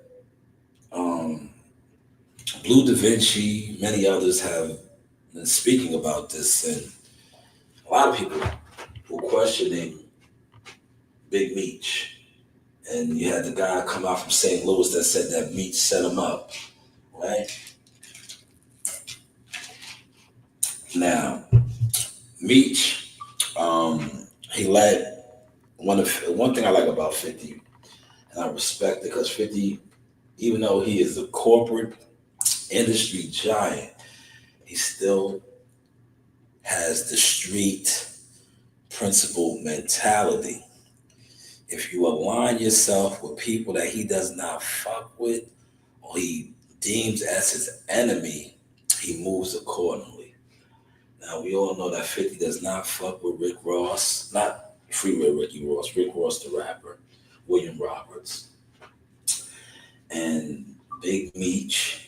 Blue Da Vinci, many others have been speaking about this, and a lot of people were questioning Big Meech. And you had the guy come out from St. Louis that said that Meech set him up, right? Now, Meech, he led one thing I like about 50, and I respect it because 50, even though he is a corporate industry giant, he still has the street principle mentality. If you align yourself with people that he does not fuck with or he deems as his enemy, he moves accordingly. Now, we all know that 50 does not fuck with Rick Ross, not Freeway Ricky Ross, Rick Ross the rapper, William Roberts. And Big Meech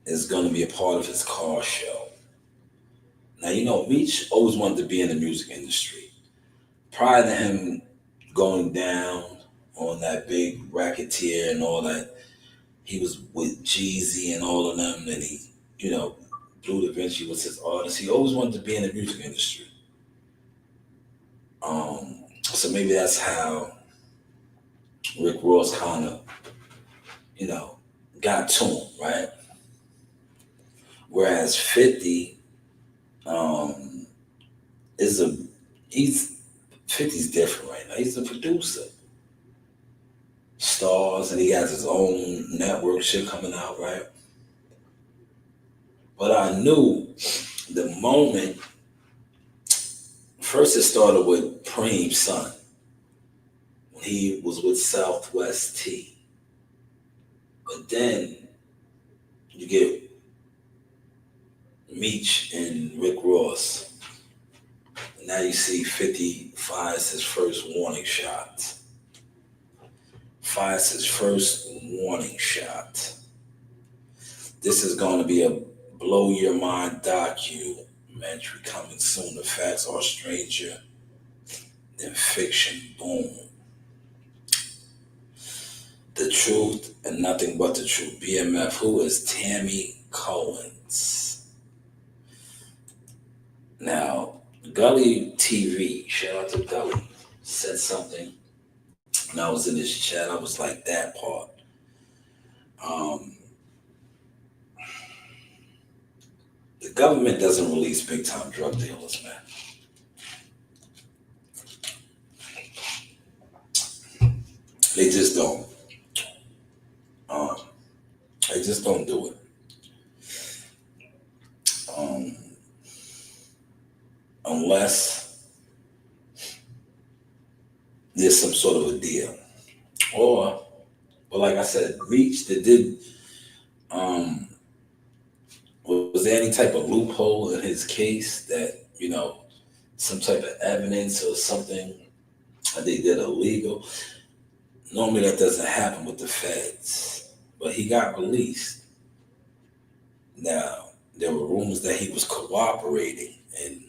is going to be a part of his car show. Now, Meech always wanted to be in the music industry. Prior to him going down on that big racketeer and all that, he was with Jeezy and all of them, and he, Blue Da Vinci was his artist. He always wanted to be in the music industry. So maybe that's how Rick Ross kind of, got to him, right? Whereas 50 50's different right now. He's a producer. Stars, and he has his own network shit coming out, right? But I knew the moment, first it started with Preem's son, when he was with Southwest T. But then you get Meech and Rick Ross. And now you see 50 fires his first warning shot. Fires his first warning shot. This is going to be a blow your mind documentary coming soon. The facts are stranger than fiction. Boom. The truth and nothing but the truth. BMF, who is Tammy Cohen's. Now, Gully TV, shout out to Gully, said something. And I was in this chat, I was like, that part. The government doesn't release big time drug dealers, man. They just don't. They just don't do it. Unless there's some sort of a deal. Or, but like I said, Reach, that did, was there any type of loophole in his case that, you know, some type of evidence or something that they did illegal? Normally that doesn't happen with the feds, but he got released. Now, there were rumors that he was cooperating, and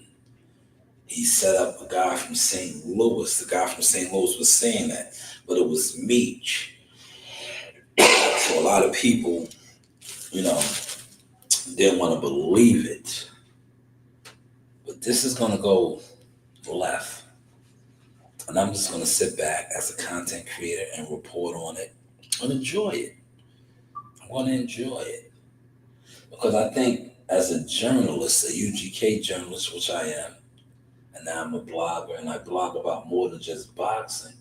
he set up a guy from St. Louis. The guy from St. Louis was saying that, but it was Meech. So a lot of people, you know, didn't want to believe it. But this is going to go left. And I'm just going to sit back as a content creator and report on it and enjoy it. I'm going to enjoy it. Because I think as a journalist, a UGK journalist, which I am, and now I'm a blogger and I blog about more than just boxing,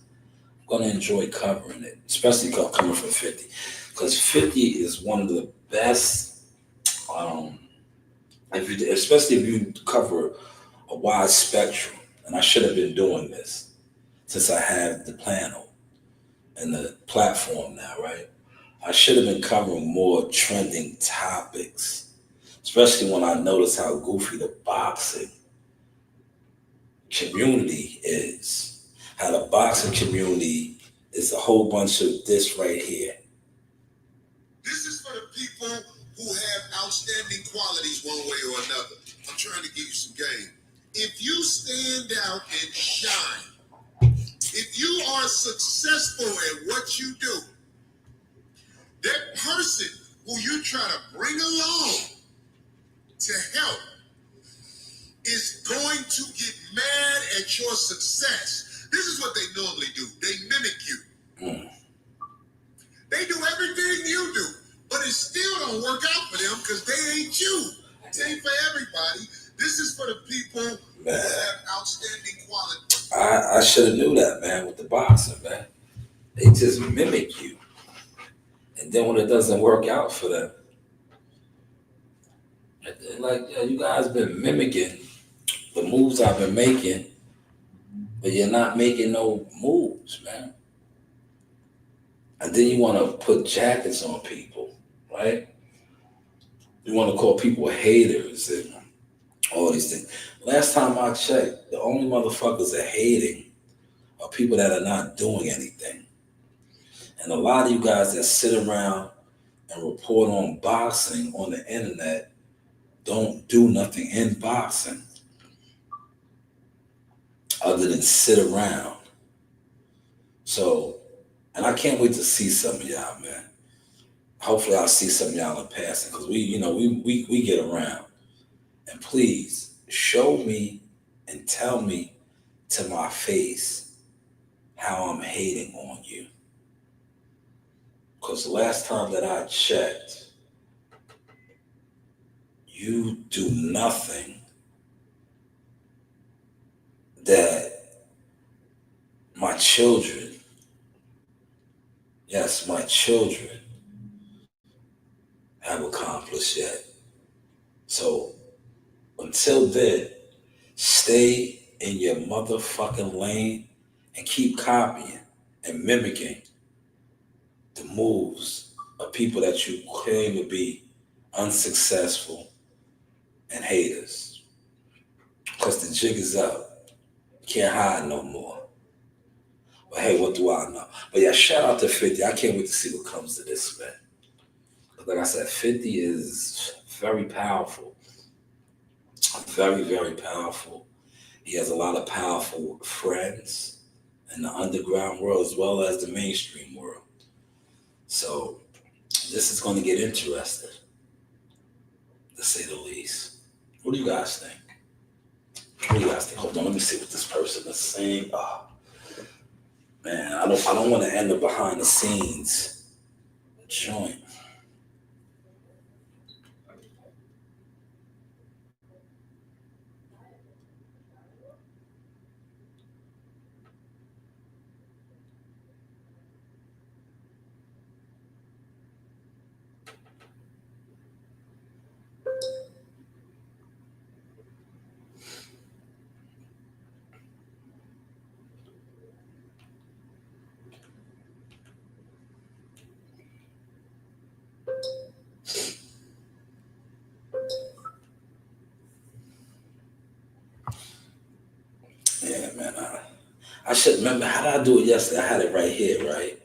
I'm going to enjoy covering it, especially coming from 50. Because 50 is one of the best, especially if you cover a wide spectrum. And I should have been doing this since I have the panel and the platform now, right? I should have been covering more trending topics, especially when I notice how goofy the boxing community is. How the boxing community is a whole bunch of this right here. This is for the people who have outstanding qualities one way or another. I'm trying to give you some game. If you stand out and shine, if you are successful at what you do, that person who you try to bring along to help is going to get mad at your success. This is what they normally do. They mimic you. They do everything you do, but it still don't work out for them because they ain't you. It ain't for everybody. This is for the people who have outstanding quality. I should have knew that, man, with the boxing, man. They just mimic you. And then when it doesn't work out for them, like, you guys been mimicking the moves I've been making, but you're not making no moves, man. And then you want to put jackets on people, right? You want to call people haters and all these things. Last time I checked, the only motherfuckers that hating are people that are not doing anything. And a lot of you guys that sit around and report on boxing on the internet don't do nothing in boxing other than sit around. So, and I can't wait to see some of y'all, man. Hopefully I'll see some of y'all in passing because we get around. And please show me and tell me to my face how I'm hating on you. Because the last time that I checked, you do nothing that my children, yes, my children have accomplished yet. So until then, stay in your motherfucking lane and keep copying and mimicking the moves of people that you claim to be unsuccessful and haters. Because the jig is up. Can't hide no more. But hey, what do I know? But yeah, shout out to 50. I can't wait to see what comes to this, man. Like I said, 50 is very powerful. Very, very powerful. He has a lot of powerful friends in the underground world as well as the mainstream world. So this is going to get interesting, to say the least. What do you guys think? What do you guys think? Hold on, let me see what this person is saying. Oh, man, I don't want to end up behind the scenes joint. Yeah, man. I should remember. How did I do it yesterday? I had it right here, right?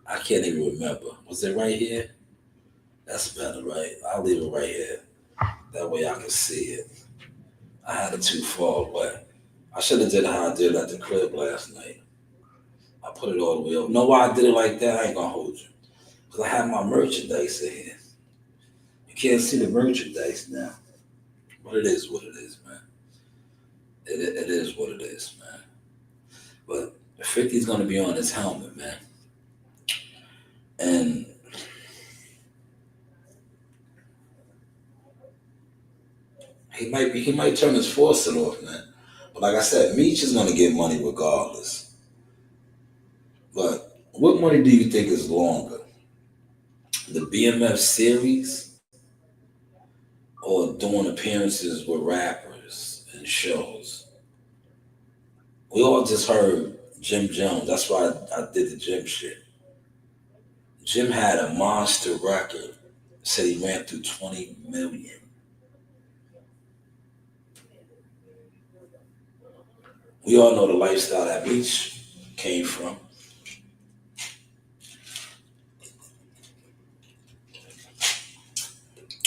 I can't even remember. Was it right here? That's better, right? I'll leave it right here. That way I can see it. I had it too far away. I should have did how I did at the crib last night. I put it all the way up. Know why I did it like that? I ain't gonna hold you. Because I have my merchandise in here. You can't see the merchandise now. But it is what it is, man. It is what it is, man. But 50's gonna be on his helmet, man. And he might turn his faucet off, man. But like I said, Meech is gonna get money regardless. But what money do you think is longer? The BMF series or doing appearances with rappers and shows? We all just heard Jim Jones. That's why I did the Jim shit. Jim had a monster record. Said he ran through 20 million. We all know the lifestyle that Meech came from.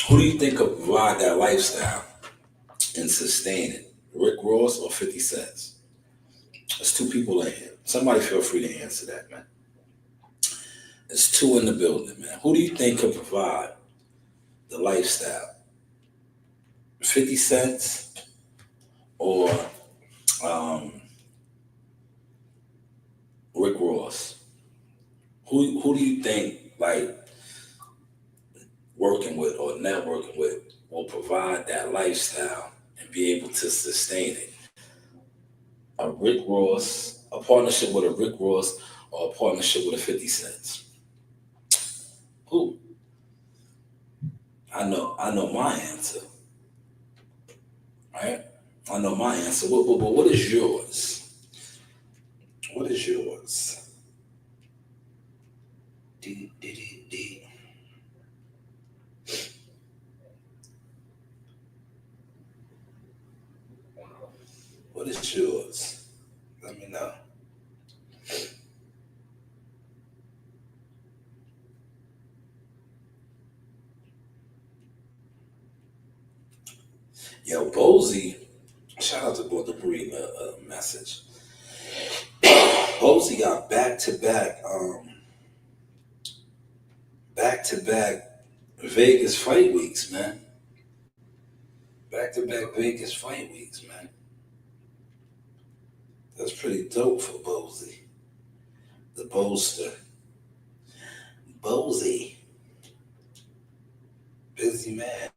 Who do you think could provide that lifestyle and sustain it? Rick Ross or 50 Cent? There's two people in here. Somebody feel free to answer that, man. There's two in the building, man. Who do you think could provide the lifestyle? 50 Cent or Rick Ross? Who do you think, like, working with or networking with will provide that lifestyle and be able to sustain it? A Rick Ross, a partnership with a Rick Ross, or a partnership with a 50 Cent? Who? I know my answer. Right? I know my answer. But what is yours? What is yours? D. What is yours? Let me know. Yo, Bozy, shout out to Boy to bring a message. Bozy got back-to-back Vegas fight weeks, man. Back-to-back Vegas fight weeks, man. That's pretty dope for Bozy. The boaster. Bozy. Busy man.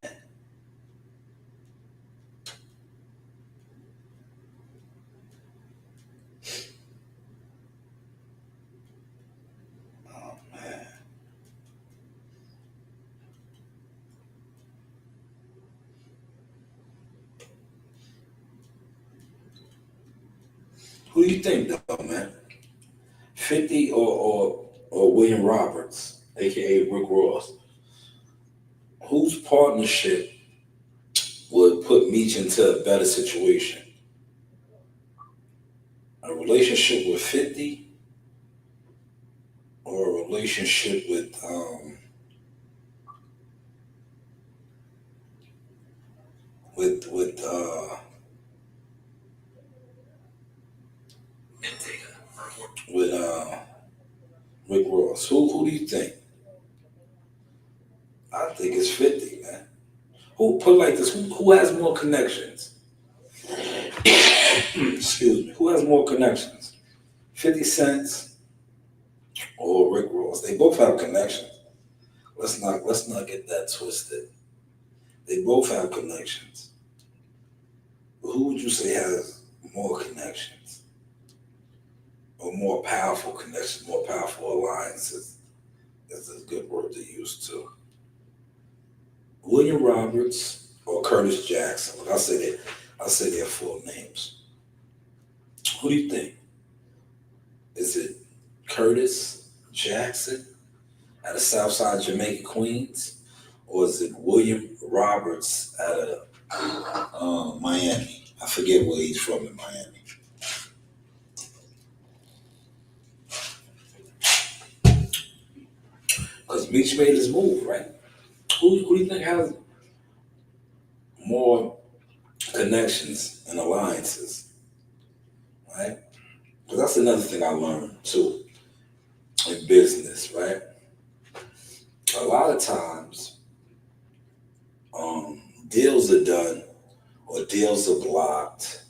Oh, man. Who do you think, though, man? 50 or William Roberts, aka Rick Ross? Whose partnership would put Meech into a better situation? A relationship with 50 or a relationship with Rick Ross? Who do you think? I think it's 50, man. Who put it like this? Who has more connections? Excuse me. Who has more connections? 50 Cent or Rick Ross? They both have connections. Let's not get that twisted. They both have connections. But who would you say has more connections? Or more powerful connections, more powerful alliances? That's a good word to use too. William Roberts or Curtis Jackson. Look, I say their full names. Who do you think? Is it Curtis Jackson out of Southside Jamaica, Queens? Or is it William Roberts out of Miami? I forget where he's from in Miami. Because Meech made his move, right? Who do you think has more connections and alliances, right? Because that's another thing I learned too in business, right? A lot of times, deals are done or deals are blocked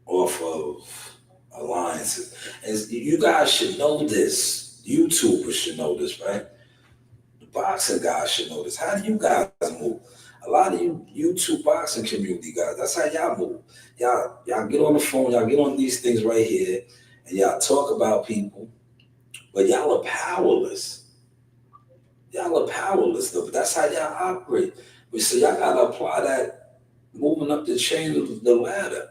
off of alliances. And you guys should know this. YouTubers should know this, right? The boxing guys should know this. How do you guys move? A lot of you YouTube boxing community guys, that's how y'all move. Y'all get on the phone, y'all get on these things right here, and y'all talk about people, but y'all are powerless. Y'all are powerless though, but that's how y'all operate. So y'all gotta apply that moving up the chain of the ladder,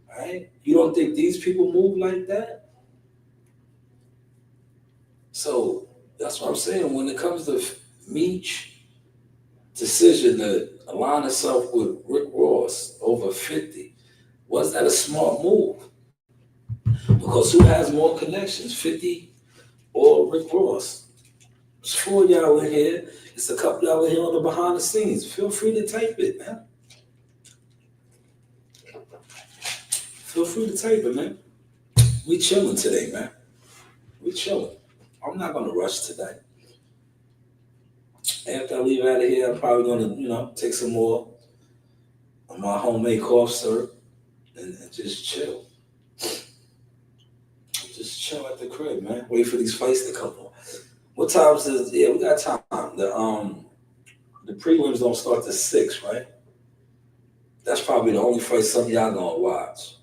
right? You don't think these people move like that? So that's what I'm saying. When it comes to Meech decision to align itself with Rick Ross over 50, was that a smart move? Because who has more connections, 50 or Rick Ross? It's 4 of y'all in here. It's a couple y'all in here on the behind the scenes. Feel free to type it, man. Feel free to type it, man. We chilling today, man. We chilling. I'm not gonna rush today. After I leave out of here, I'm probably gonna, take some more of my homemade cough syrup and just chill. Just chill at the crib, man. Wait for these fights to come on. What time is? Yeah, we got time. The prelims don't start till 6, right? That's probably the only fight some of y'all gonna watch.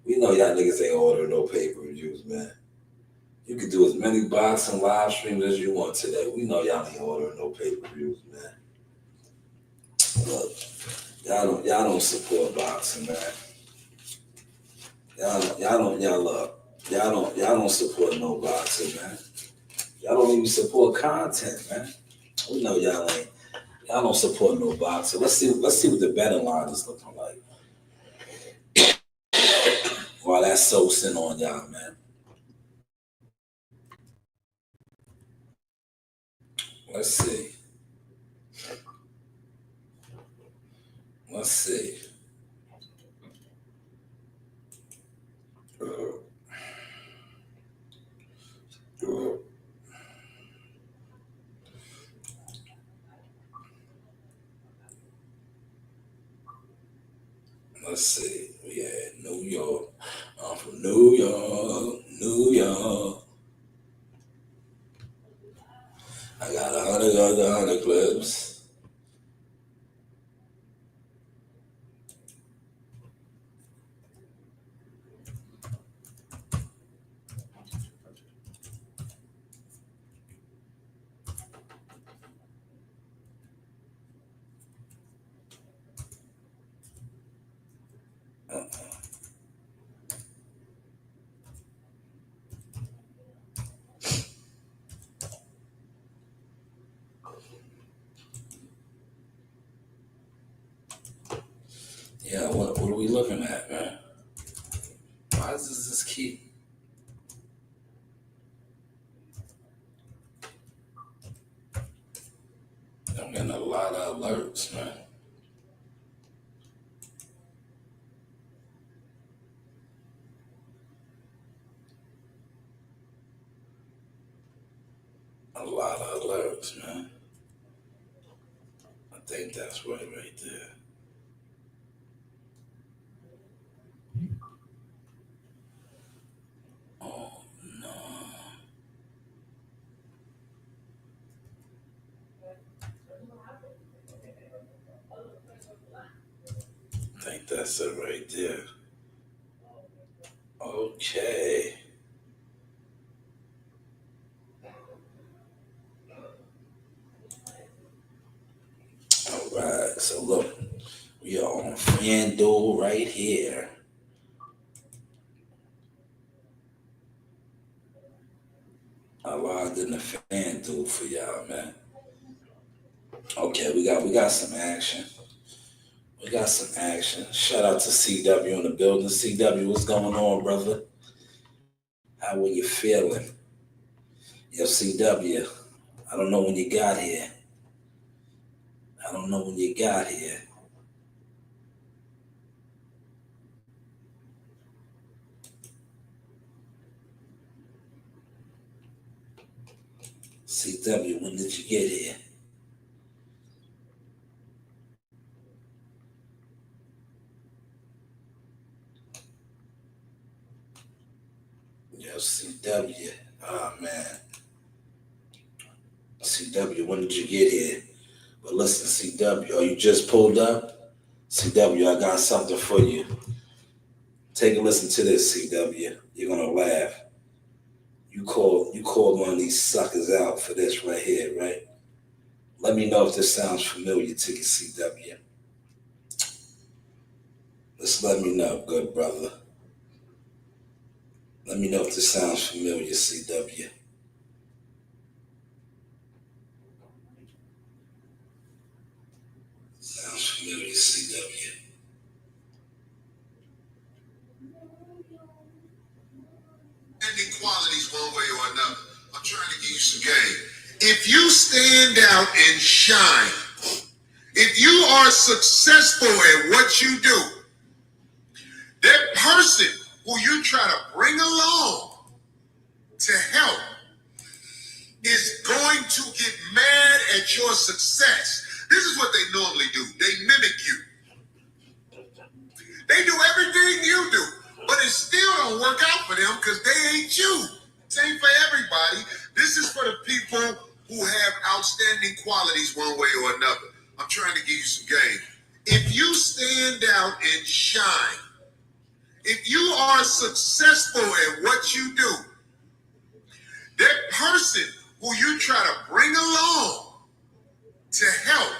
We know y'all niggas ain't ordering no pay-per-views, man. You can do as many boxing live streams as you want today. We know y'all ain't ordering no pay-per-views, man. Look, y'all don't support boxing, man. Y'all don't support no boxing, man. Y'all don't even support content, man. We know y'all don't support no boxing. Let's see what the betting line is looking like. While that's soaks in on y'all, man. Let's see. Let's see. Yeah, New York. I'm from New York. I got 100 clips. Yeah, what are we looking at, man? Why does this keep? I'm getting a lot of alerts, man. A lot of alerts, man. man. I think that's right there. Oh no. I think that's it right there. Okay. All right. So look, we are on FanDuel right here. I logged in the FanDuel for y'all, man. Okay, we got some action. We got some action. Shout out to CW in the building. CW, what's going on, brother? How are you feeling? Yo, CW, I don't know when you got here. I don't know when you got here. CW, when did you get here? Yo, CW. Oh, man. CW, when did you get here? But listen, CW, oh, you just pulled up? CW, I got something for you. Take a listen to this, CW. You're gonna laugh. You called one of these suckers out for this right here, right? Let me know if this sounds familiar to you, CW. Just let me know, good brother. Let me know if this sounds familiar, CW. Sounds familiar, CW. Ending qualities one way or another. I'm trying to give you some game. If you stand out and shine, if you are successful at what you do, that person who you try to bring along to help is going to get mad at your success. This is what they normally do. They mimic you. They do everything you do, but it still don't work out for them because they ain't you. Same for everybody. This is for the people who have outstanding qualities one way or another. I'm trying to give you some game. If you stand out and shine, if you are successful at what you do, that person who you try to bring along to help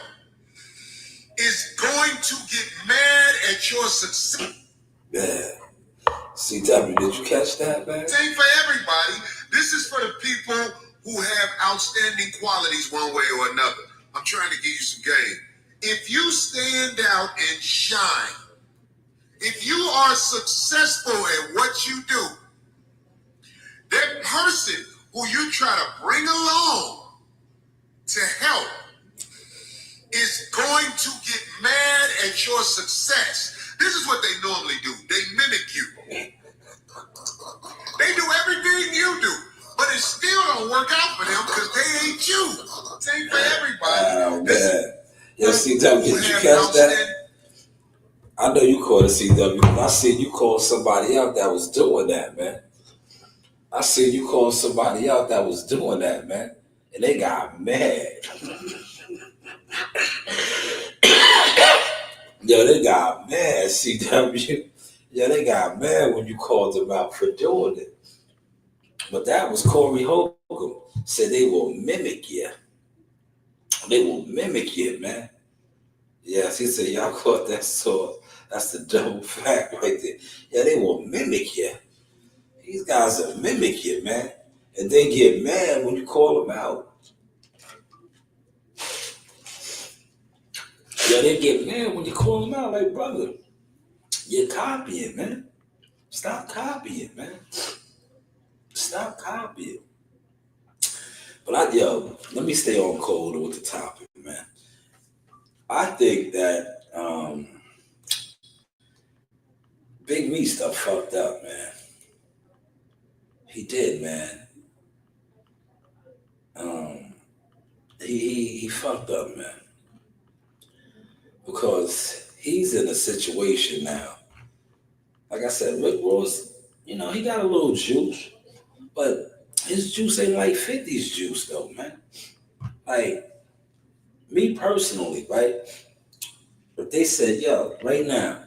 is going to get mad at your success. Yeah. CW, did you catch that, man? Same for everybody. This is for the people who have outstanding qualities one way or another. I'm trying to give you some game. If you stand out and shine, if you are successful at what you do, that person who you try to bring along to help is going to get mad at your success. This is what they normally do. They mimic you. They do everything you do, but it still don't work out for them because they ain't you. Same for everybody. Oh, man. Yo, CW, did you catch that? I know you called a CW. I seen you call somebody out that was doing that, man. I seen you call somebody out that was doing that, man. And they got mad. Yo, they got mad, CW. Yeah, they got mad when you called them out for doing it. But that was Corey Holcomb. Said they will mimic you. They will mimic you, man. Yes, he said, y'all caught that sword. That's the double fact right there. Yeah, they will mimic you. These guys will mimic you, man. And they get mad when you call them out. Yeah, they get mad when you call them out. Like, brother, you're copying, man. Stop copying, man. Stop copying. But let me stay on cold with the topic, man. I think that Big Me stuff fucked up, man. He did, man. he fucked up, man, because he's in a situation now. Like I said, Rick Ross, he got a little juice, but his juice ain't like 50's juice though, man. Like me personally, right? But they said, yo, right now,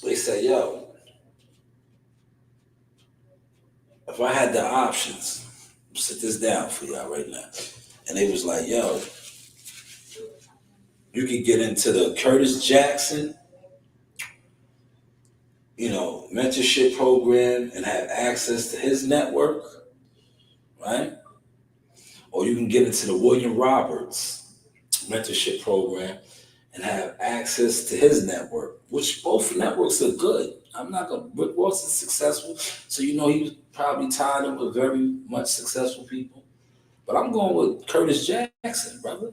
they said, yo, if I had the options, sit this down for y'all right now. And they was like, yo, you could get into the Curtis Jackson, mentorship program and have access to his network, right? Or you can get into the William Roberts mentorship program and have access to his network, which both networks are good. I'm not gonna. Rick Ross is successful, so he was probably tied up with very much successful people. But I'm going with Curtis Jackson, brother.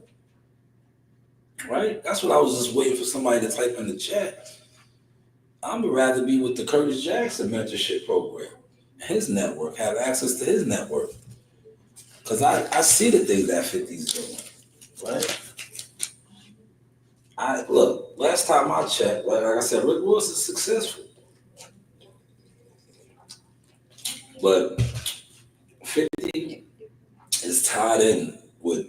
Right? That's what I was just waiting for somebody to type in the chat. I'm would rather be with the Curtis Jackson mentorship program, his network, have access to his network, because I see the things that 50's doing, right? Look, last time I checked, like I said, Rick Ross is successful. But 50 is tied in with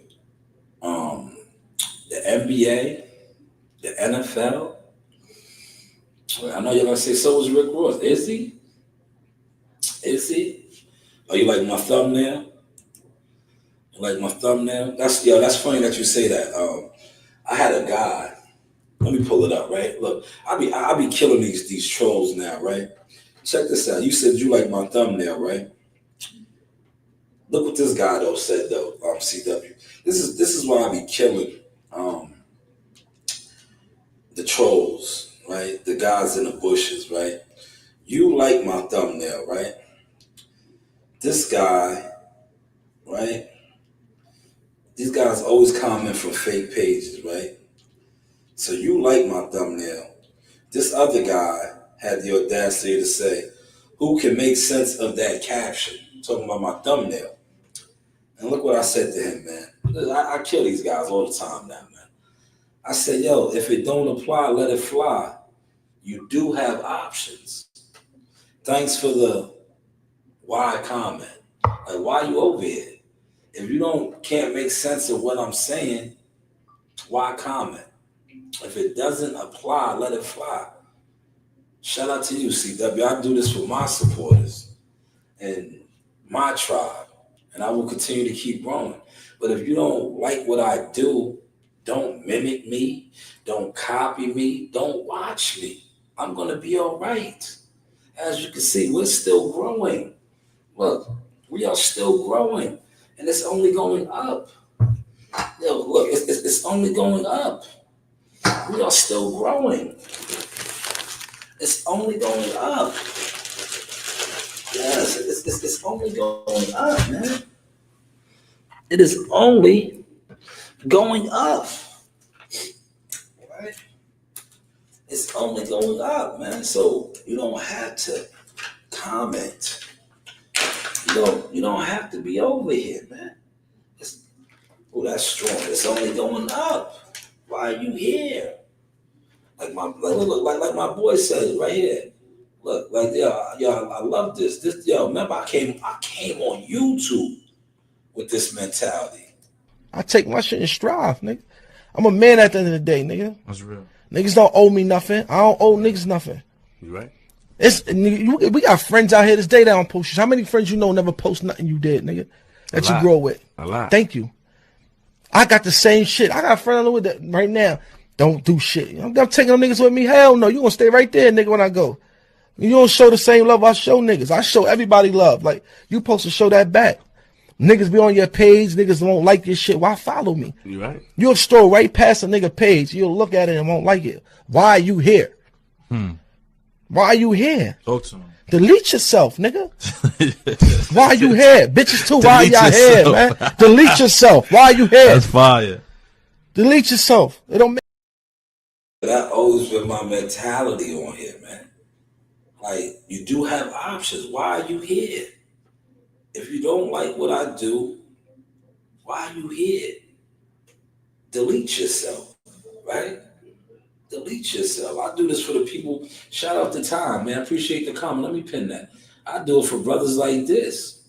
the NBA, the NFL. I know you're gonna say so is Rick Ross. Is he? Is he? Oh, you like my thumbnail? You like my thumbnail? That's funny that you say that. I had a guy. Let me pull it up, right? Look, I be killing these trolls now, right? Check this out. You said you like my thumbnail, right? Look what this guy though said though, CW. This is why I be killing the trolls, right? The guys in the bushes, right? You like my thumbnail, right? This guy, right? These guys always comment from fake pages, right? So you like my thumbnail. This other guy had the audacity to say, who can make sense of that caption? Talking about my thumbnail. And look what I said to him, man. I kill these guys all the time now, man. I said, yo, if it don't apply, let it fly. You do have options. Thanks for the why comment. Like, why you over here? If you can't make sense of what I'm saying, why comment? If it doesn't apply, let it fly. Shout out to you, CW. I do this for my supporters and my tribe, and I will continue to keep growing. But if you don't like what I do, don't mimic me, don't copy me, don't watch me. I'm going to be all right. As you can see, we're still growing. Look, we are still growing, and it's only going up. Yo, look, it's only going up. We are still growing. It's only going up. Yes, it's only going up, man. It is only going up. Right? It's only going up, man. So you don't have to comment. You don't have to be over here, man. That's strong. It's only going up. Why are you here? Like my boy said right here. Look, like yo, I love this. Remember I came on YouTube with this mentality. I take my shit in stride, nigga. I'm a man at the end of the day, nigga. That's real. Niggas don't owe me nothing. I don't owe niggas nothing. You right? We got friends out here this day that don't post shit. How many friends you know never post nothing you did, nigga? That you grow with. A lot. Thank you. I got the same shit. I got a friend with that right now. Don't do shit. I'm taking them niggas with me. Hell no. You gonna stay right there, nigga, when I go. You don't show the same love I show niggas. I show everybody love. Like, you supposed to show that back. Niggas be on your page. Niggas won't like your shit. Why follow me? You right. You'll stroll right past a nigga page. You'll look at it and won't like it. Why are you here? Why are you here? Talk to him. Delete yourself, nigga. Why are you here? Bitches too, why y'all here, man? Delete yourself. Why are you here? That's fire. Delete yourself. It don't make. That always been my mentality on here, man. Like, you do have options. Why are you here? If you don't like what I do, Why are you here? Delete yourself, right? Delete yourself. I do this for the people. Shout out to Time, man. Appreciate the comment. Let me pin that. I do it for brothers like this.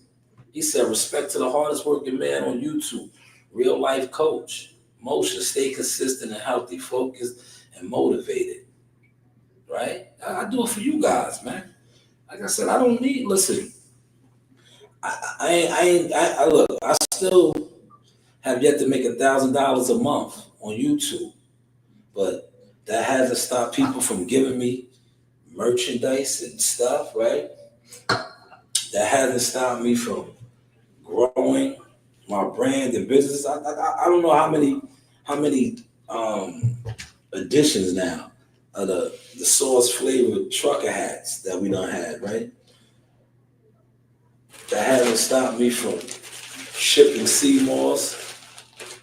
He said, respect to the hardest working man on YouTube. Real life coach. Motion, stay consistent and healthy, focused and motivated. Right? I do it for you guys, man. Like I said, I don't need, listen, I look, I still have yet to make $1,000 a month on YouTube, but that hasn't stopped people from giving me merchandise and stuff, right? That hasn't stopped me from growing my brand and business. I don't know how many editions now of the sauce flavored trucker hats that we done had, right? That hasn't stopped me from shipping sea moss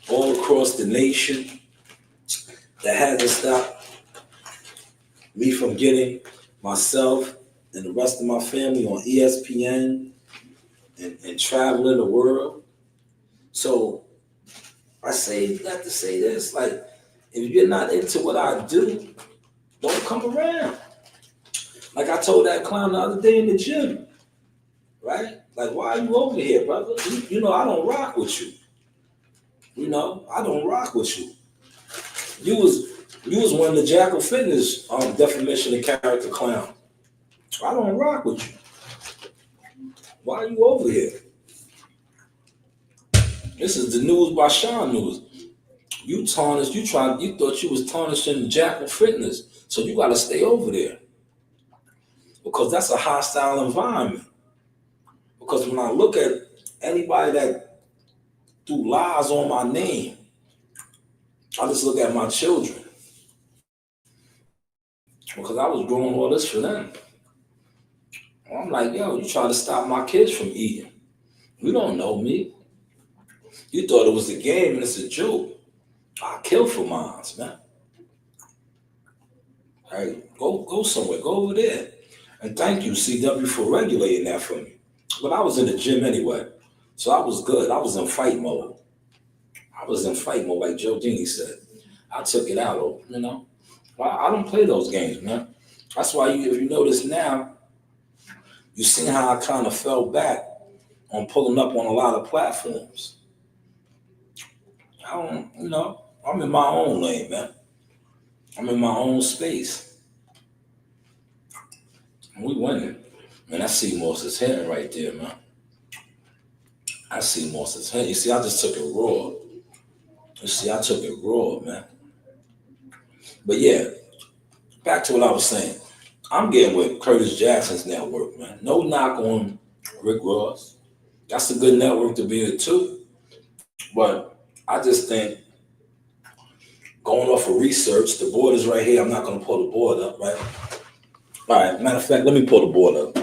all across the nation. That hasn't stopped me from getting myself and the rest of my family on ESPN and traveling the world. So I say that to say this, like, if you're not into what I do, don't come around. Like I told that clown the other day in the gym, right? Like, why are you over here, brother? You know, I don't rock with you. You know, I don't rock with you. You was one of the Jackal Fitness definition of character clown. I don't rock with you. Why are you over here? This is the news by Shanewz. You tarnished, you thought you was tarnishing Jackal Fitness. So you gotta stay over there. Because that's a hostile environment. Because when I look at anybody that threw lies on my name, I just look at my children. Because I was growing all this for them. I'm like, yo, you try to stop my kids from eating. You don't know me. You thought it was a game and it's a joke. I kill for mines, man. All right, go somewhere, go over there. And thank you, CW, for regulating that for me. But I was in the gym anyway, so I was good. I was in fight mode. Like Joe Dini said. I took it out, you know. I don't play those games, man. That's why if you notice now, you see how I kind of fell back on pulling up on a lot of platforms. I don't, you know, I'm in my own lane, man. I'm in my own space. And we winning. Man, I see Morse's hitting right there, man. I see Morse's hitting. You see, I just took it raw. Man. But yeah, back to what I was saying. I'm getting with Curtis Jackson's network, man. No knock on Rick Ross. That's a good network to be in too. But I just think going off of research, the board is right here. I'm not going to pull the board up, right? All right, matter of fact, let me pull the board up.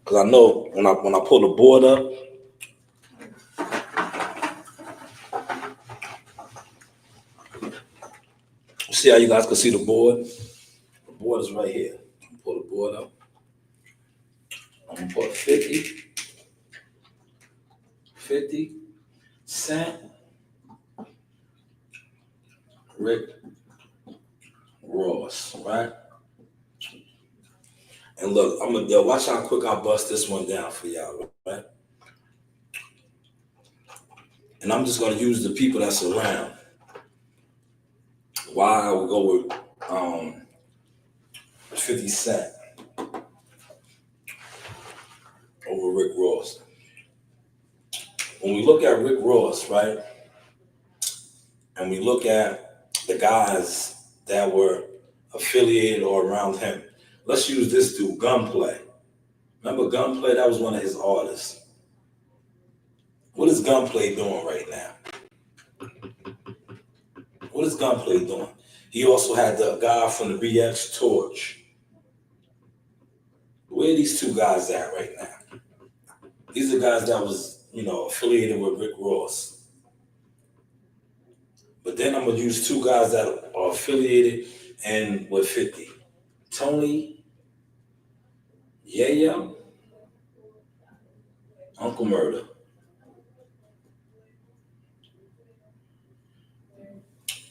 Because I know when I pull the board up, see how you guys can see the board? The board is right here. I'm gonna pull the board up. I'm gonna put 50 Cent, Rick Ross, right? And look, I'm gonna watch how quick I bust this one down for y'all, right? And I'm just gonna use the people that's around. Why I would go with 50 Cent over Rick Ross. When we look at Rick Ross, right, and we look at the guys that were affiliated or around him, let's use this dude, Gunplay. Remember Gunplay? That was one of his artists. What is Gunplay doing right now? What is Gunplay doing? He also had the guy from the BX Torch. Where are these two guys at right now? These are guys that was, you know, affiliated with Rick Ross. But then I'm gonna use two guys that are affiliated and with 50. Tony, Yeah, Uncle Murder.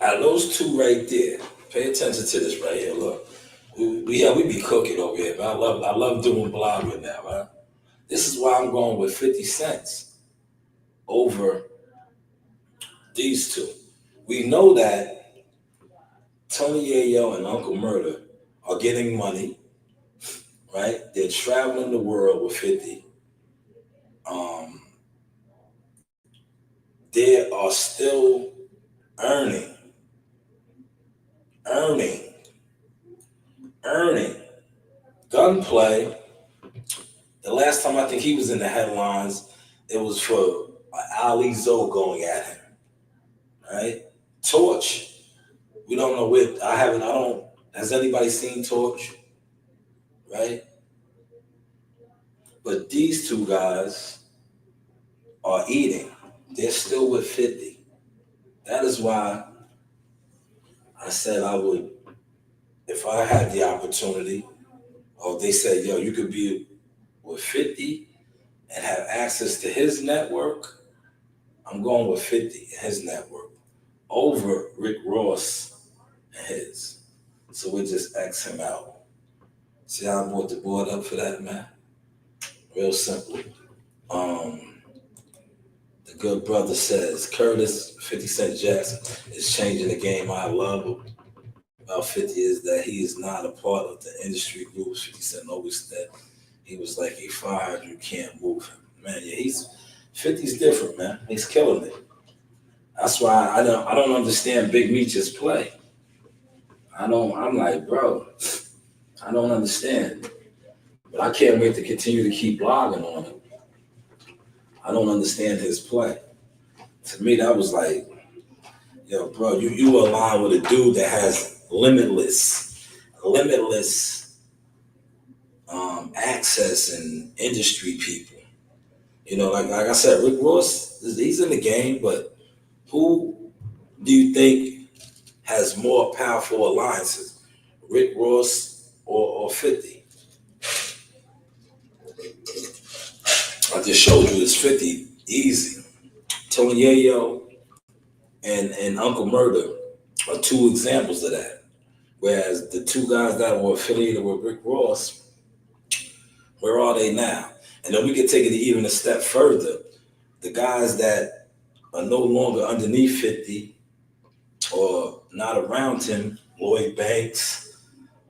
Out of those two right there, pay attention to this right here. Look, we be cooking over here, man. I love doing blogging now, man. This is why I'm going with 50 cents over these two. We know that Tony Yayo and Uncle Murder are getting money, right? They're traveling the world with 50. They are still earning. Gunplay. The last time I think he was in the headlines, it was for Ali Zoe going at him, right? Torch. We don't know where. Has anybody seen Torch? Right? But these two guys are eating. They're still with 50. That is why I said I would, if I had the opportunity, or they said, yo, you could be with 50 and have access to his network, I'm going with 50 and his network over Rick Ross and his. So we just X him out. See how I brought the board up for that, man? Real simple. The good brother says, Curtis 50 Cent Jackson is changing the game. I love about 50 is that he is not a part of the industry groups. 50 Cent always said he was like a fired, you can't move him. Man, yeah, 50's different, man. He's killing it. That's why I don't understand Big Meech's play. I'm like, bro, I don't understand. But I can't wait to continue to keep blogging on it. I don't understand his play. To me, that was like, yo, bro, you align with a dude that has limitless access and industry people. You know, like I said, Rick Ross, he's in the game, but who do you think has more powerful alliances, Rick Ross or 50? I just showed you it's 50 easy. Tony Yayo and Uncle Murder are two examples of that. Whereas the two guys that were affiliated with Rick Ross, where are they now? And then we could take it even a step further. The guys that are no longer underneath 50 or not around him, Lloyd Banks.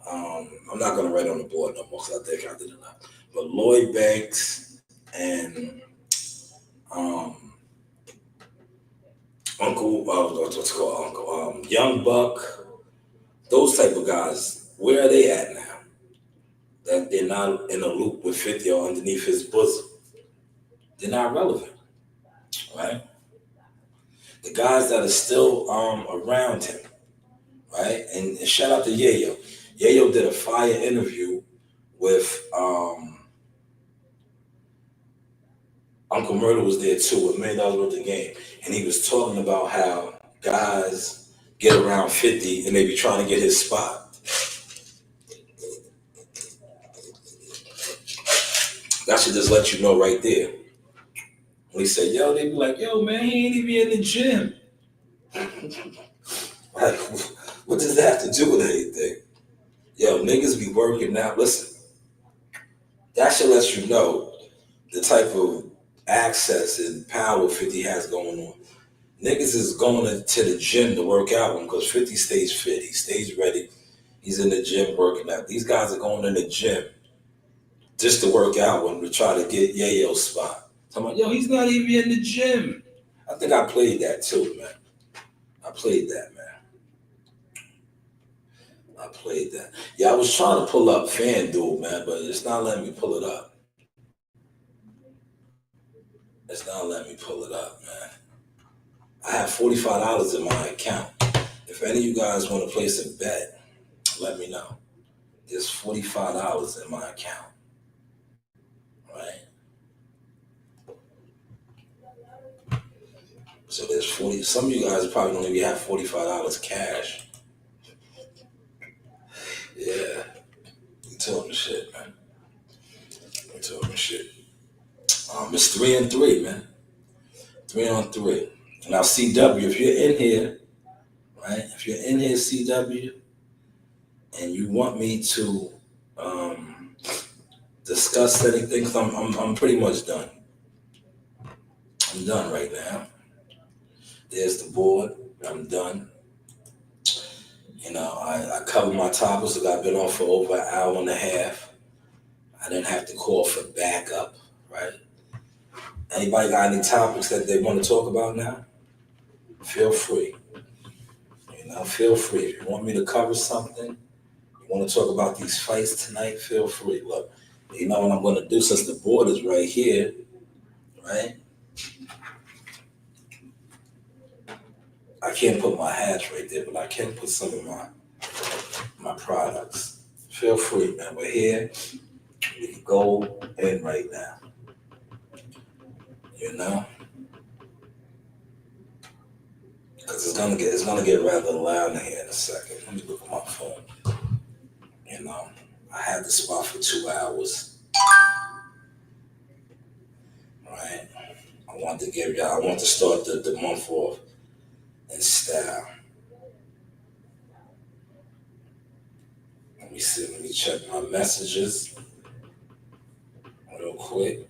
I'm not going to write on the board no more because I think I did enough. But Lloyd Banks and Young Buck, those type of guys, where are they at now? That they're not in a loop with 50 or underneath his bosom. They're not relevant, right? The guys that are still around him, right? And shout out to Yayo. Yayo did a fire interview with Uncle Murder was there too with $1 million worth of game. And he was talking about how guys get around 50 and they be trying to get his spot. That should just let you know right there. When he said, yo, they be like, yo, man, he ain't even in the gym. Like, what does that have to do with anything? Yo, niggas be working now. Listen, that should let you know the type of access and power 50 has going on. Niggas is going to the gym to work out because 50 stays fit. He stays ready. He's in the gym working out. These guys are going in the gym just to work out when we try to get Yayo's spot. So I'm like, yo, he's not even in the gym. I think I played that too, man. I played that. Yeah, I was trying to pull up FanDuel, man, but it's not letting me pull it up. Man. I have $45 in my account. If any of you guys want to place a bet, let me know. There's $45 in my account, right? So there's 40. Some of you guys probably don't even have $45 cash. Yeah, you talking shit, man. It's 3-3, man. 3-on-3. Now, CW, if you're in here, right? If you're in here, CW, and you want me to discuss anything, 'cause I'm pretty much done. I'm done right now. There's the board. I'm done. You know, I covered my topics that I've been on for over an hour and a half. I didn't have to call for backup, right? Anybody got any topics that they want to talk about now? Feel free. You know, feel free. If you want me to cover something, you want to talk about these fights tonight, feel free. Look, you know what I'm going to do since the board is right here, right? I can't put my hats right there, but I can put some of my products. Feel free, man. We're here. We can go in right now. You know? Because it's gonna get rather loud in here in a second. Let me look at my phone. You know, I had the spot for 2 hours. Right? I want to start the month off in style. Let me see, let me check my messages real quick.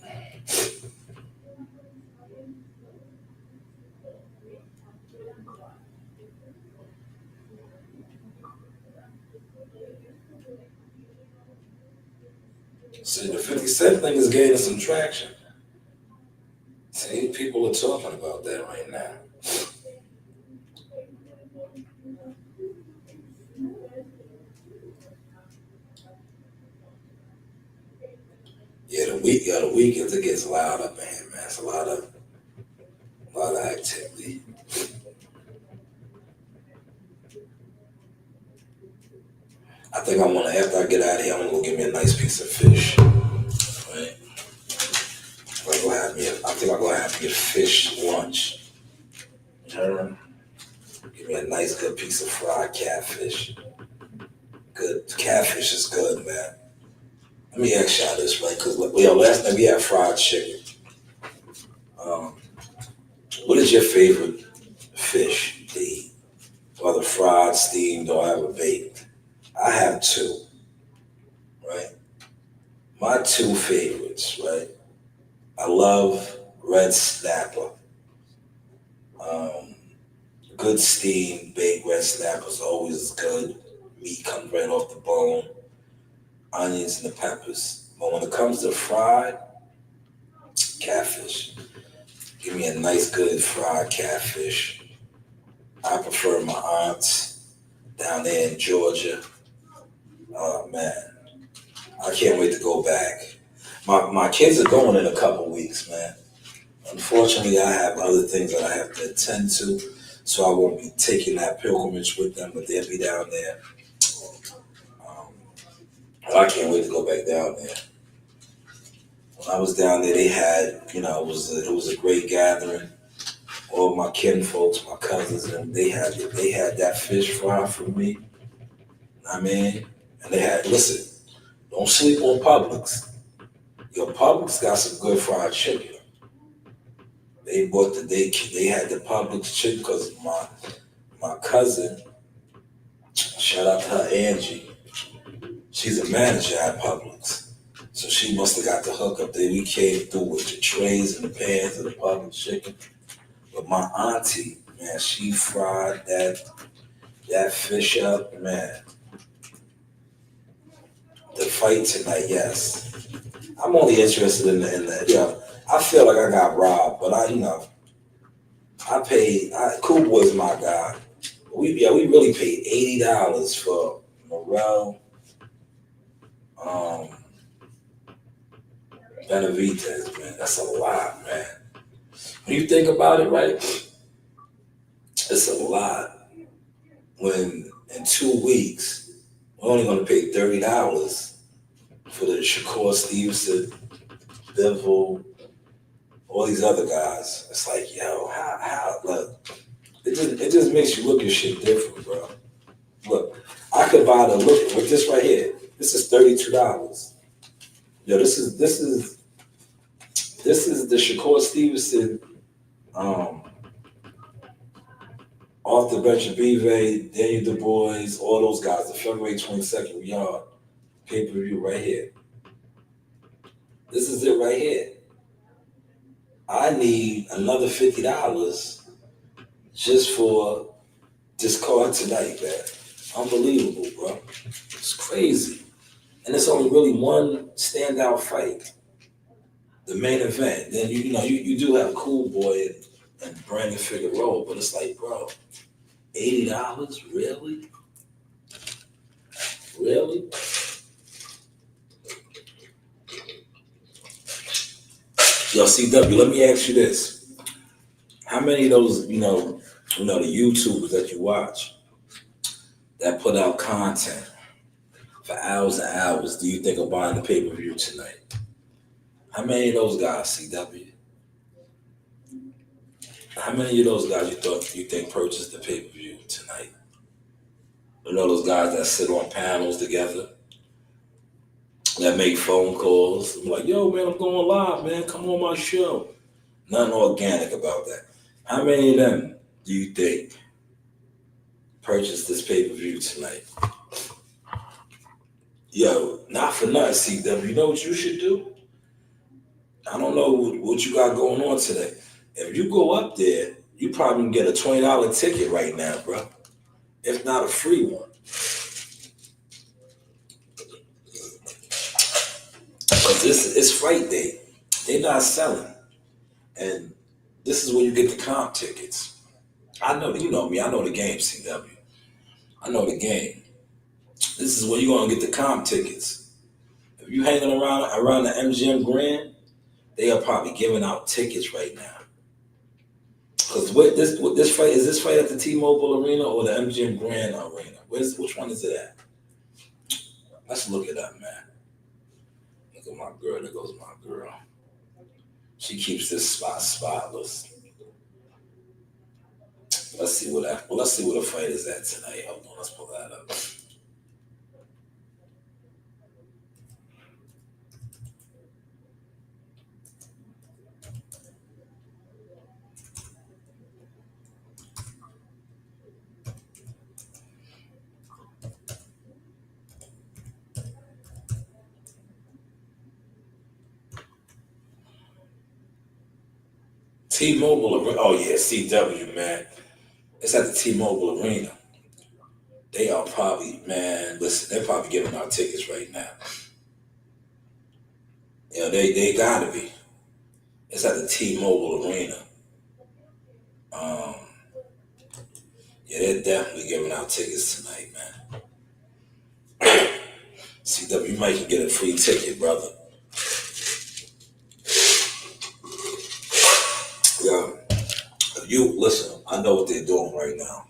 See, the 50 Cent thing is gaining some traction. See, people are talking about that right now. Yeah, the weekends it gets loud up in here, man. It's a lot of activity. I think after I get out of here, I'm gonna go get me a nice piece of fish. Right? I think I'm gonna have to get fish lunch. Give me a nice good piece of fried catfish. Good catfish is good, man. Let me ask y'all this, right? Because last night we had fried chicken. What is your favorite fish to eat? Whether fried, steamed, or ever baked? I have two, right? My two favorites, right? I love red snapper. Good steamed, baked red snapper is always good. Meat comes right off the bone. Onions and the peppers. But when it comes to fried, catfish. Give me a nice, good fried catfish. I prefer my aunt's down there in Georgia. Oh, man. I can't wait to go back. My kids are going in a couple weeks, man. Unfortunately, I have other things that I have to attend to, so I won't be taking that pilgrimage with them, but they'll be down there. I can't wait to go back down there. When I was down there, they had, it was a great gathering. All my kin folks, my cousins, and they had that fish fry for me. I mean, and listen, don't sleep on Publix. Your Publix got some good fried chicken. They had the Publix chicken because my cousin, shout out to her, Angie, she's a manager at Publix. So she must have got the hook up there. We came through with the trays and the pans of the Publix chicken. But my auntie, man, she fried that fish up, man. The fight tonight, yes. I'm only interested in the I feel like I got robbed, but I paid. Cool Boy's my guy. We really paid $80 for Morel Benavidez, man. That's a lot, man. When you think about it, right? It's a lot. When in 2 weeks we're only going to pay $30 for the Shakur Stevenson, Bivol, all these other guys. It's like, yo, how look, it just makes you look at shit different, bro. Look, I could buy with this right here. This is $32. Yo, this is the Shakur Stevenson Off the bench of Bive, Daniel Du Bois, all those guys. The February 22nd yard pay-per-view right here. This is it right here. I need another $50 just for this card tonight, man. Unbelievable, bro. It's crazy. And it's only really one standout fight. The main event. Then you do have Cool Boy and Brandon Figueroa, but it's like, bro, $80? Really? Really? Yo, CW, let me ask you this. How many of those, the YouTubers that you watch that put out content for hours and hours do you think are buying the pay-per-view tonight? How many of those guys, CW? How many of those guys you think purchased the pay-per-view tonight? Those guys that sit on panels together, that make phone calls. I'm like, yo, man, I'm going live, man. Come on my show. Nothing organic about that. How many of them do you think purchased this pay-per-view tonight? Yo, not for nothing, CW. You know what you should do? I don't know what you got going on today. If you go up there, you probably can get a $20 ticket right now, bro. If not a free one. But it's fight day. They're not selling. And this is where you get the comp tickets. I know, you know me. I know the game, CW. I know the game. This is where you're going to get the comp tickets. If you hanging around the MGM Grand, they are probably giving out tickets right now. Because with this fight, is this fight at the T-Mobile Arena or the MGM Grand Arena? Which one is it at? Let's look it up, man. Look at my girl. There goes my girl. She keeps this spot spotless. Let's see what the fight is at tonight. Hold on, let's pull that up. T-Mobile Arena. Oh yeah, CW, man. It's at the T-Mobile Arena. They are probably, man, listen, they're probably giving out tickets right now. They gotta be. It's at the T-Mobile Arena. Yeah, they're definitely giving out tickets tonight, man. CW, you might get a free ticket, brother. Yeah. You listen, I know what they're doing right now.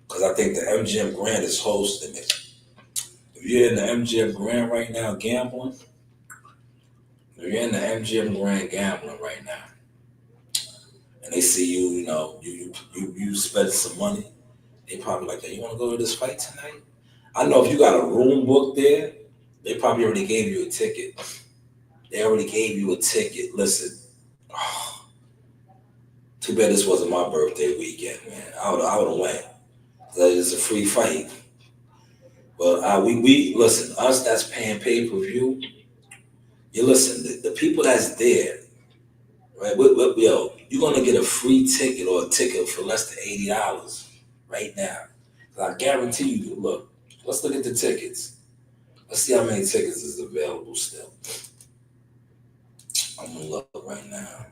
Because I think the MGM Grand is hosting it. If you're in the MGM Grand right now gambling, if you're in the MGM Grand gambling right now, and they see you spend some money, they probably like, hey, you want to go to this fight tonight? I know if you got a room booked there, they probably already gave you a ticket. They already gave you a ticket. Listen, too bad this wasn't my birthday weekend, man. I would have went. It's a free fight. But we listen, us that's paying pay-per-view, you listen, the people that's there, right? Yo, you're gonna get a free ticket or a ticket for less than $80 right now. I guarantee you, look, let's look at the tickets. Let's see how many tickets is available still. I'm gonna look right now.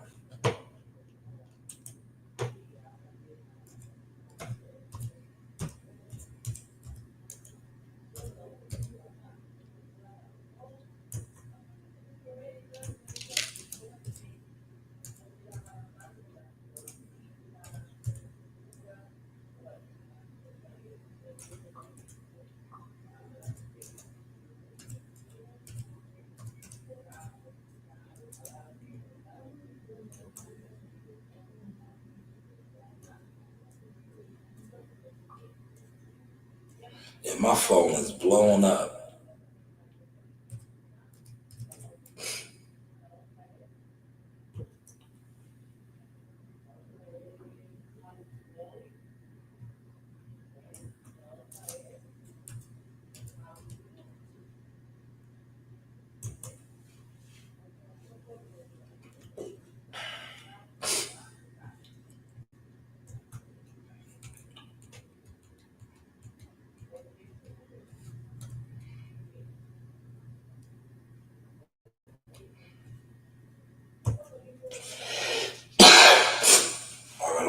And my phone is blown up.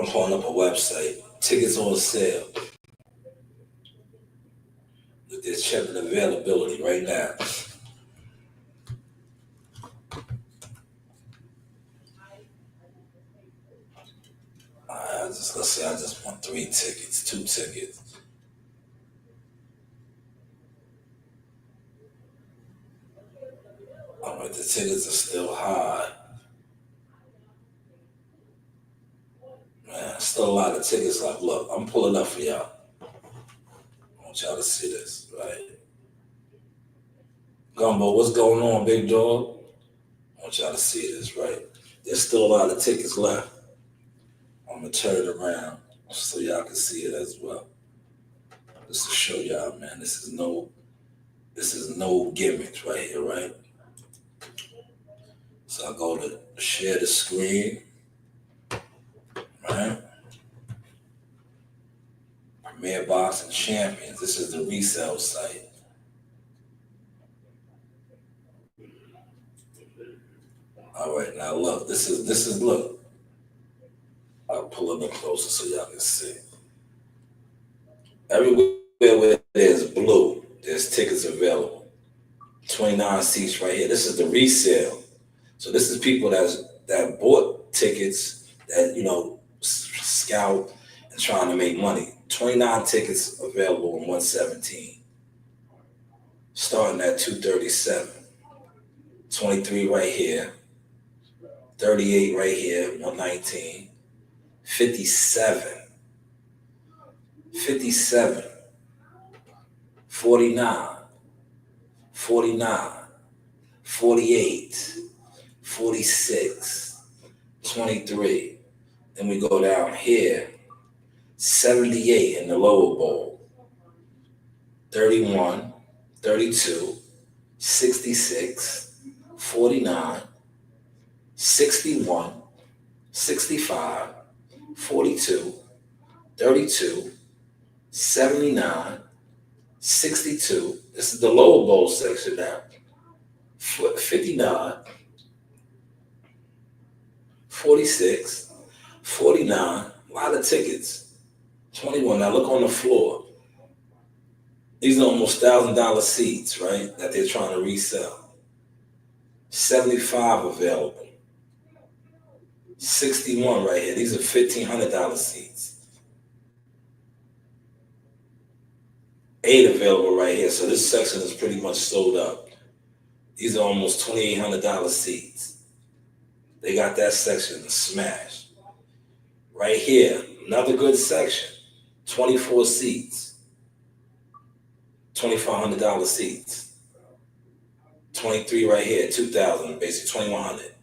pulling up a website. Tickets on sale. They're checking availability right now. Let's say I just want 3 tickets, 2 tickets. All right, the tickets are still high. Man, still a lot of tickets left. Look, I'm pulling up for y'all. I want y'all to see this, right? Gumbo, what's going on, big dog? I want y'all to see this, right? There's still a lot of tickets left. I'm gonna turn it around so y'all can see it as well. Just to show y'all, man, this is no gimmicks right here, right? So I go to share the screen, right? Premier Boxing Champions. This is the resale site. All right, now look, this is look. I'll pull it up closer so y'all can see. Everywhere where there's blue, there's tickets available. 29 seats right here. This is the resale. So this is people that bought tickets that, you know, scout and trying to make money. 29 tickets available in 117. Starting at 237. 23 right here. 38 right here, 119. 57, 49, 49, 48, 46, 23. Then we go down here, 78 in the lower bowl, 31, 32, 66, 49, 61, 65, 42, 32, 79, 62. This is the lower bowl section now. 59, 46, 49. A lot of tickets. 21. Now look on the floor. These are almost $1,000 seats, right? That they're trying to resell. 75 available. 61 right here. These are $1,500 seats. 8 available right here. So this section is pretty much sold up. These are almost $2,800 seats. They got that section smashed. Right here, another good section. 24 seats. $2,500 seats. 23 right here, 2,000, basically 2,100.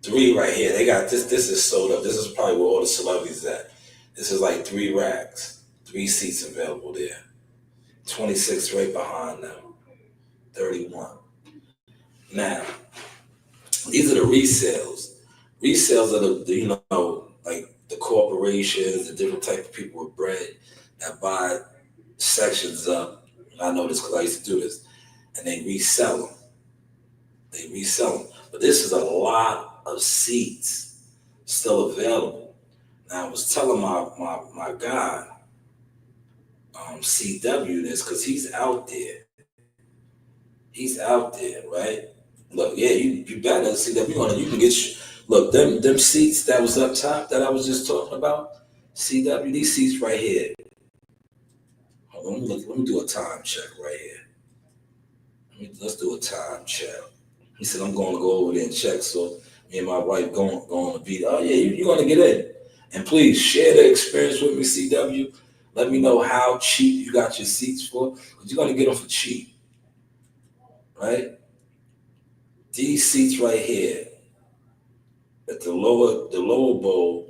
3 right here. They got this. This is sold up. This is probably where all the celebrities at. This is like 3 racks. 3 seats available there. 26 right behind them. 31. Now, these are the resales. Resales are the you know, like the corporations, the different type of people with bread that buy sections up. I know this because I used to do this. And they resell them. They resell them. But this is a lot of seats still available. Now I was telling my guy, CW, this because he's out there. He's out there, right? Look, yeah, you better CW. You can get look them seats that was up top that I was just talking about. CW, these seats right here. Hold on, let me do a time check right here. Let's do a time check. He said I'm going to go over there and check. So me and my wife going to be. Oh yeah, you're going to get in. And please share the experience with me, CW. Let me know how cheap you got your seats for, because you're going to get them for cheap, right? These seats right here at the lower bowl,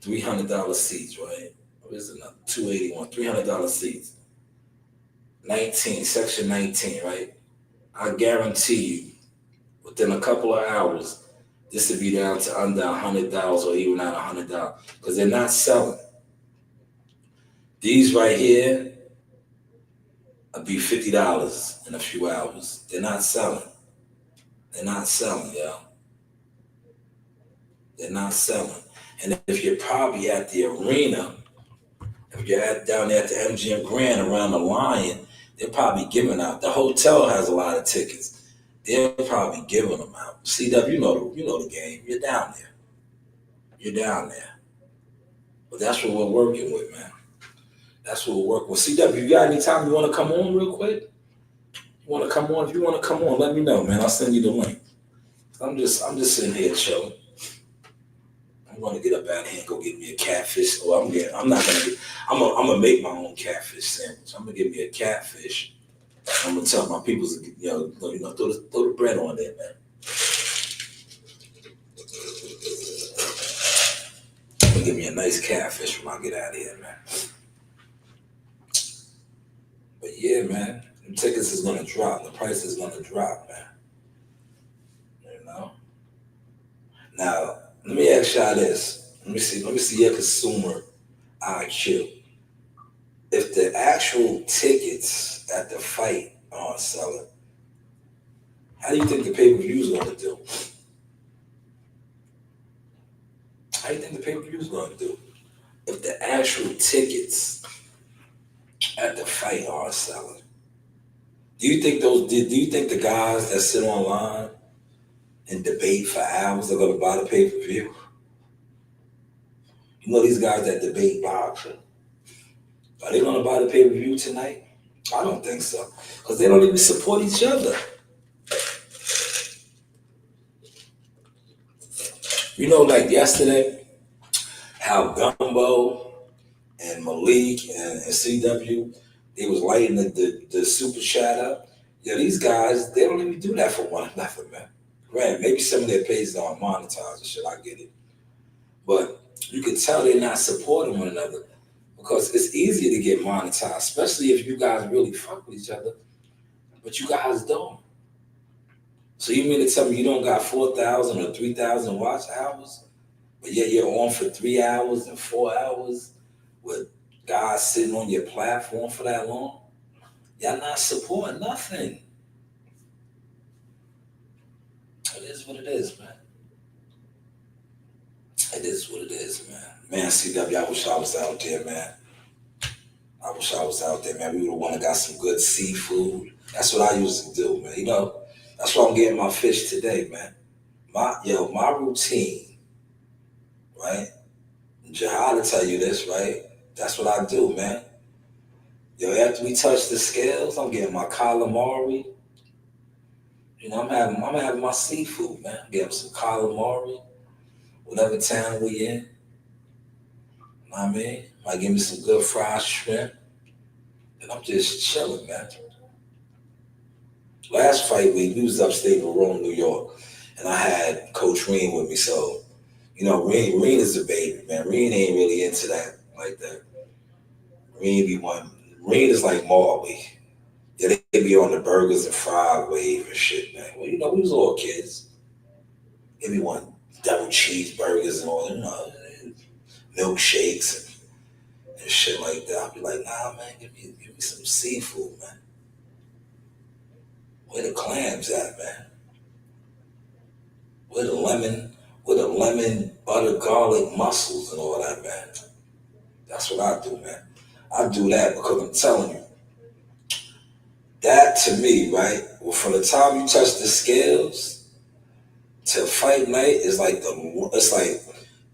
$300 seats, right? What is it now? $281, $300 seats. 19, section 19, right? I guarantee you, within a couple of hours, this will be down to under $100 or even at $100 because they're not selling. These right here will be $50 in a few hours. They're not selling. They're not selling, y'all. They're not selling. And if you're probably at the arena, if you're down there at the MGM Grand around the Lion, they're probably giving out. The hotel has a lot of tickets. They're probably giving them out. CW, you know the game. You're down there. You're down there. But that's what we're working with, man. That's what we're working with. CW, you got any time you want to come on real quick? You want to come on? If you want to come on, let me know, man. I'll send you the link. I'm just sitting here chilling. I'm gonna get up out here and go get me a catfish. Or I'm gonna make my own catfish sandwich. I'm gonna get me a catfish. I'm gonna tell my people, throw the bread on there, man. I'm gonna give me a nice catfish when I get out of here, man. But yeah, man, the tickets is gonna drop. The price is gonna drop, man. You know. Now, let me ask y'all this. Let me see your consumer IQ. If the actual tickets at the fight aren't selling, how do you think the pay-per-view is going to do? How do you think the pay-per-view is going to do? If the actual tickets at the fight aren't selling, do you think the guys that sit online and debate for hours are going to buy the pay-per-view? You know these guys that debate boxing, are they going to buy the pay-per-view tonight? I don't think so, because they don't even support each other. You know, like yesterday, how Gumbo and Malik and CW, they was lighting the super chat up. Yeah, these guys, they don't even do that for one another, man. Right? Maybe some of their pages aren't monetized and shit, I get it. But you can tell they're not supporting one another, because it's easier to get monetized, especially if you guys really fuck with each other, but you guys don't. So you mean to tell me you don't got 4,000 or 3,000 watch hours, but yet you're on for 3 hours and 4 hours with guys sitting on your platform for that long? Y'all not supporting nothing. It is what it is, man. It is what it is, man. Man, CW, I wish I was out there, man. I wish I was out there, man. We would have won and got some good seafood. That's what I used to do, man. You know, that's why I'm getting my fish today, man. My routine, right? Jihad will tell you this, right? That's what I do, man. Yo, after we touch the scales, I'm getting my calamari. You know, I'm having my seafood, man. I'm getting some calamari, whatever town we in. You know what I mean? Might give me some good fried shrimp. And I'm just chilling, man. Last fight week, we was upstate in Rome, New York. And I had Coach Reen with me. So, you know, Reen is a baby, man. Reen ain't really into that like that. Reen is like Marley. Yeah, they be on the burgers and fried wave and shit, man. Well, you know, we was all kids. Give me one double cheeseburgers and all, you know, milkshakes and shit like that. I'll be like, nah, man, give me some seafood, man. Where the clams at, man? Where the lemon, butter, garlic, mussels and all that, man. That's what I do, man. I do that because I'm telling you, that to me, right? Well, from the time you touch the scales till fight night is like it's like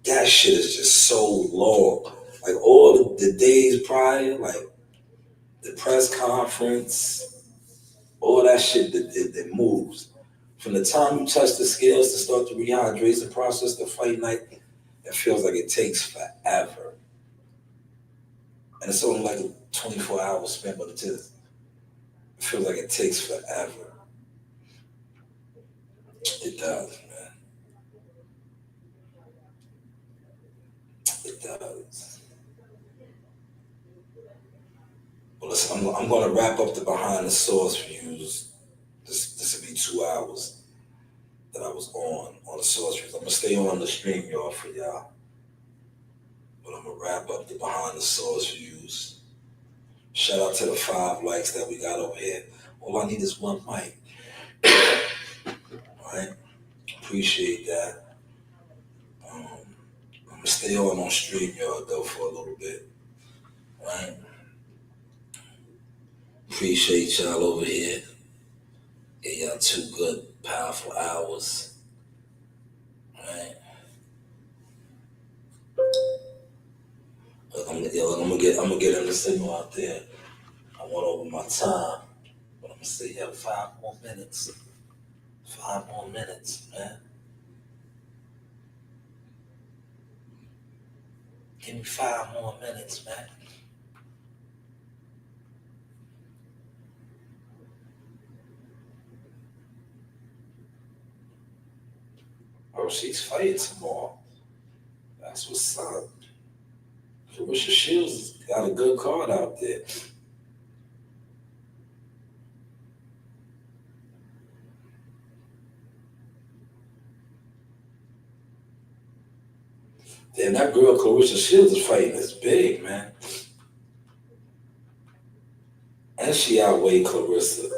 that shit is just so long. Like all the days prior, like the press conference, all that shit that moves. From the time you touch the scales to start the rehydration process, the fight night, it feels like it takes forever. And it's only like a 24-hour span, but it feels like it takes forever. It does, man. It does. Well, listen, I'm going to wrap up the behind the source views. This will be 2 hours that I was on the source views. I'm going to stay on the stream, y'all, for y'all. But I'm going to wrap up the behind the source views. Shout out to the 5 likes that we got over here. All I need is 1 mic. All right? Appreciate that. I'm stay on StreamYard though for a little bit, right? Appreciate y'all over here. Get y'all 2 good, powerful hours, right? I'm gonna get in the signal out there. I went over my time, but I'm gonna stay here 5 more minutes. 5 more minutes, man. Give me 5 more minutes, man. Oh, she's fighting tomorrow. That's what's up. Clarissa Shields got a good card out there. Damn, that girl Clarissa Shields is fighting is big, man. And she outweighed Clarissa.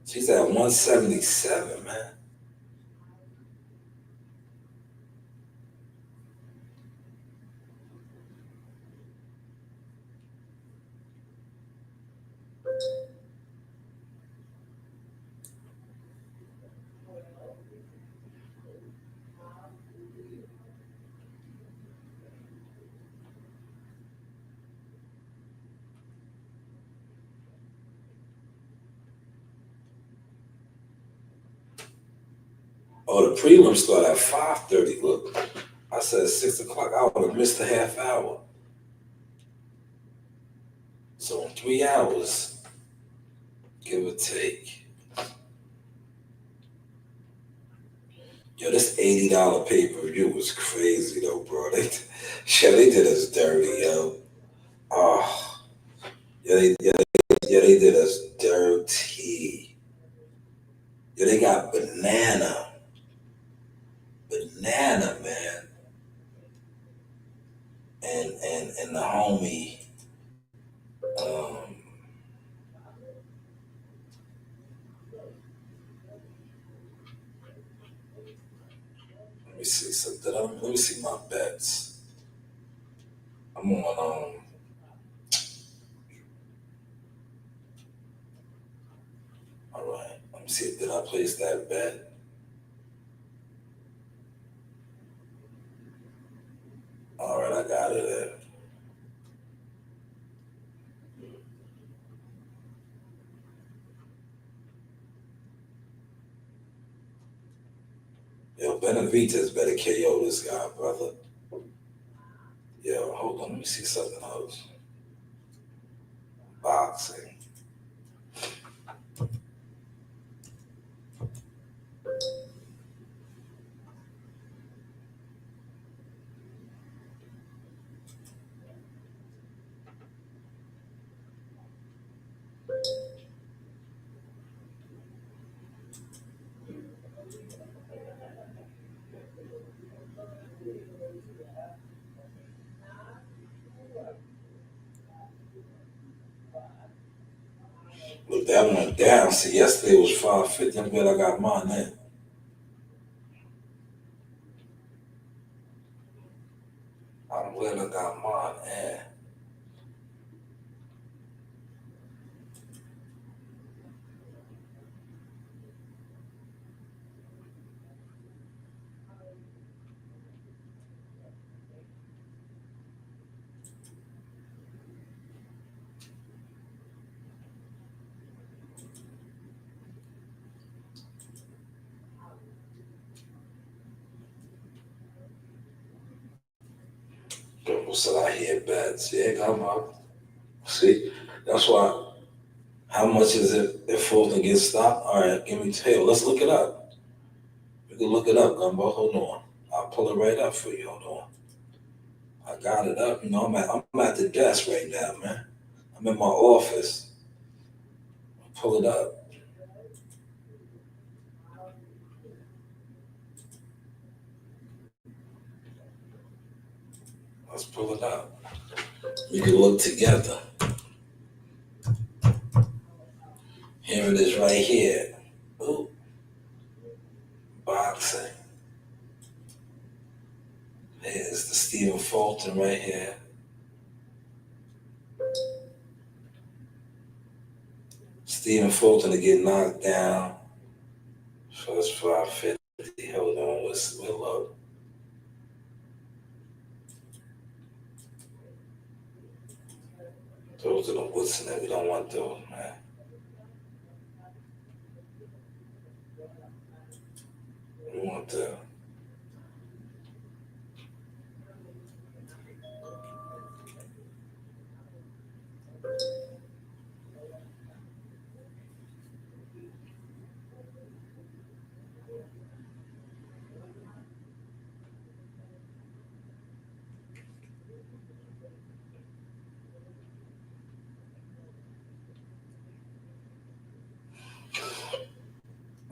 She's at 177, man. Oh, the prelims start at 5:30. Look, I said 6 o'clock. I would have missed a half hour. So in 3 hours, give or take. Yo, this $80 pay-per-view was crazy though, bro. They did us dirty, yo. Oh, they did us dirty. Yeah, they got banana, man, and the homie. Let me see something. Let me see my bets. I'm on all right. Let me see. Did I place that bet? All right, I got it there. Yo, Benavidez better KO this guy, brother. Yo, hold on. Let me see something else. Boxing. Look, that went down. See, yesterday was 550. I'm glad I got mine in. I'm glad I got mine in. People said I hear bets. Yeah, come on. See, that's why. How much is it if Fulton gets stopped? All right, give me tail. Let's look it up. You can look it up, Gumbo. Hold on. I'll pull it right up for you. Hold on. I got it up. You know, I'm at the desk right now, man. I'm in my office. I'll pull it up. Let's pull it up. We can look together. Here it is right here. Ooh. Boxing. Here's the Stephen Fulton right here. Stephen Fulton to get knocked down. First 550. Hold on, what's up? Those are the what's in there. We don't want those, man. We want the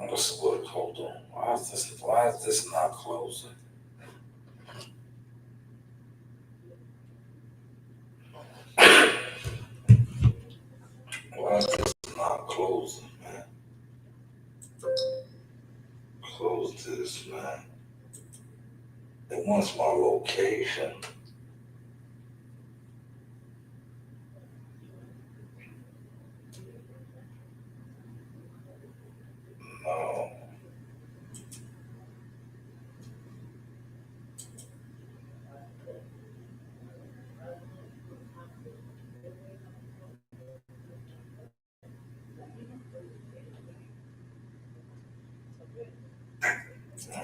let's look. Hold on. Why is this not closing? Why is this not closing, man? Close this, man. It wants my location. No.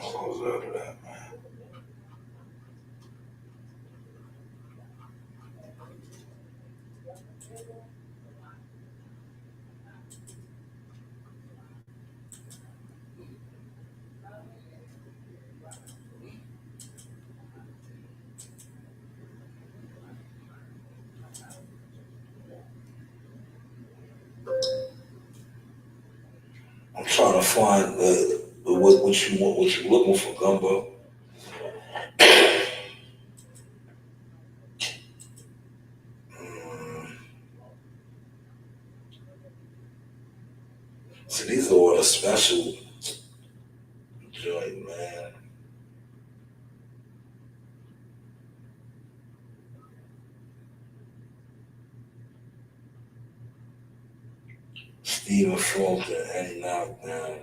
Close out of that, man. I'm trying to find what you want, what you looking for, Gumbo. See, these are all the special joint, man. Stephen Fulton and knockdown.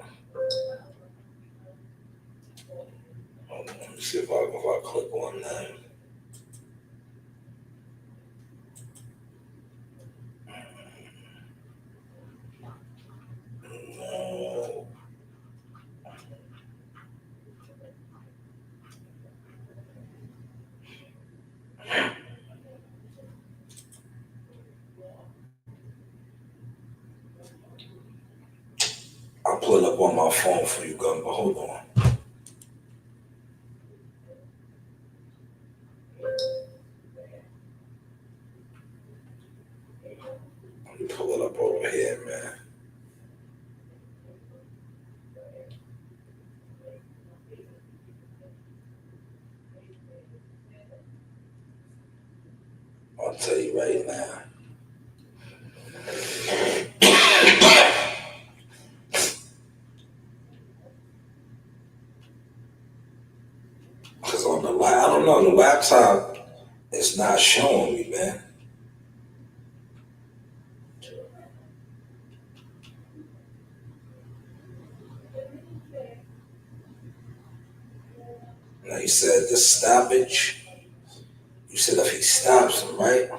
Let me see if I click on that. No. I'll pull it up on my phone for you, Gumbo. Hold on. Let me pull it up over here, man. I'll tell you right now. Because on the I don't know, the laptop, it's not showing me, man. Now you said the stoppage. You said if he stops him, right?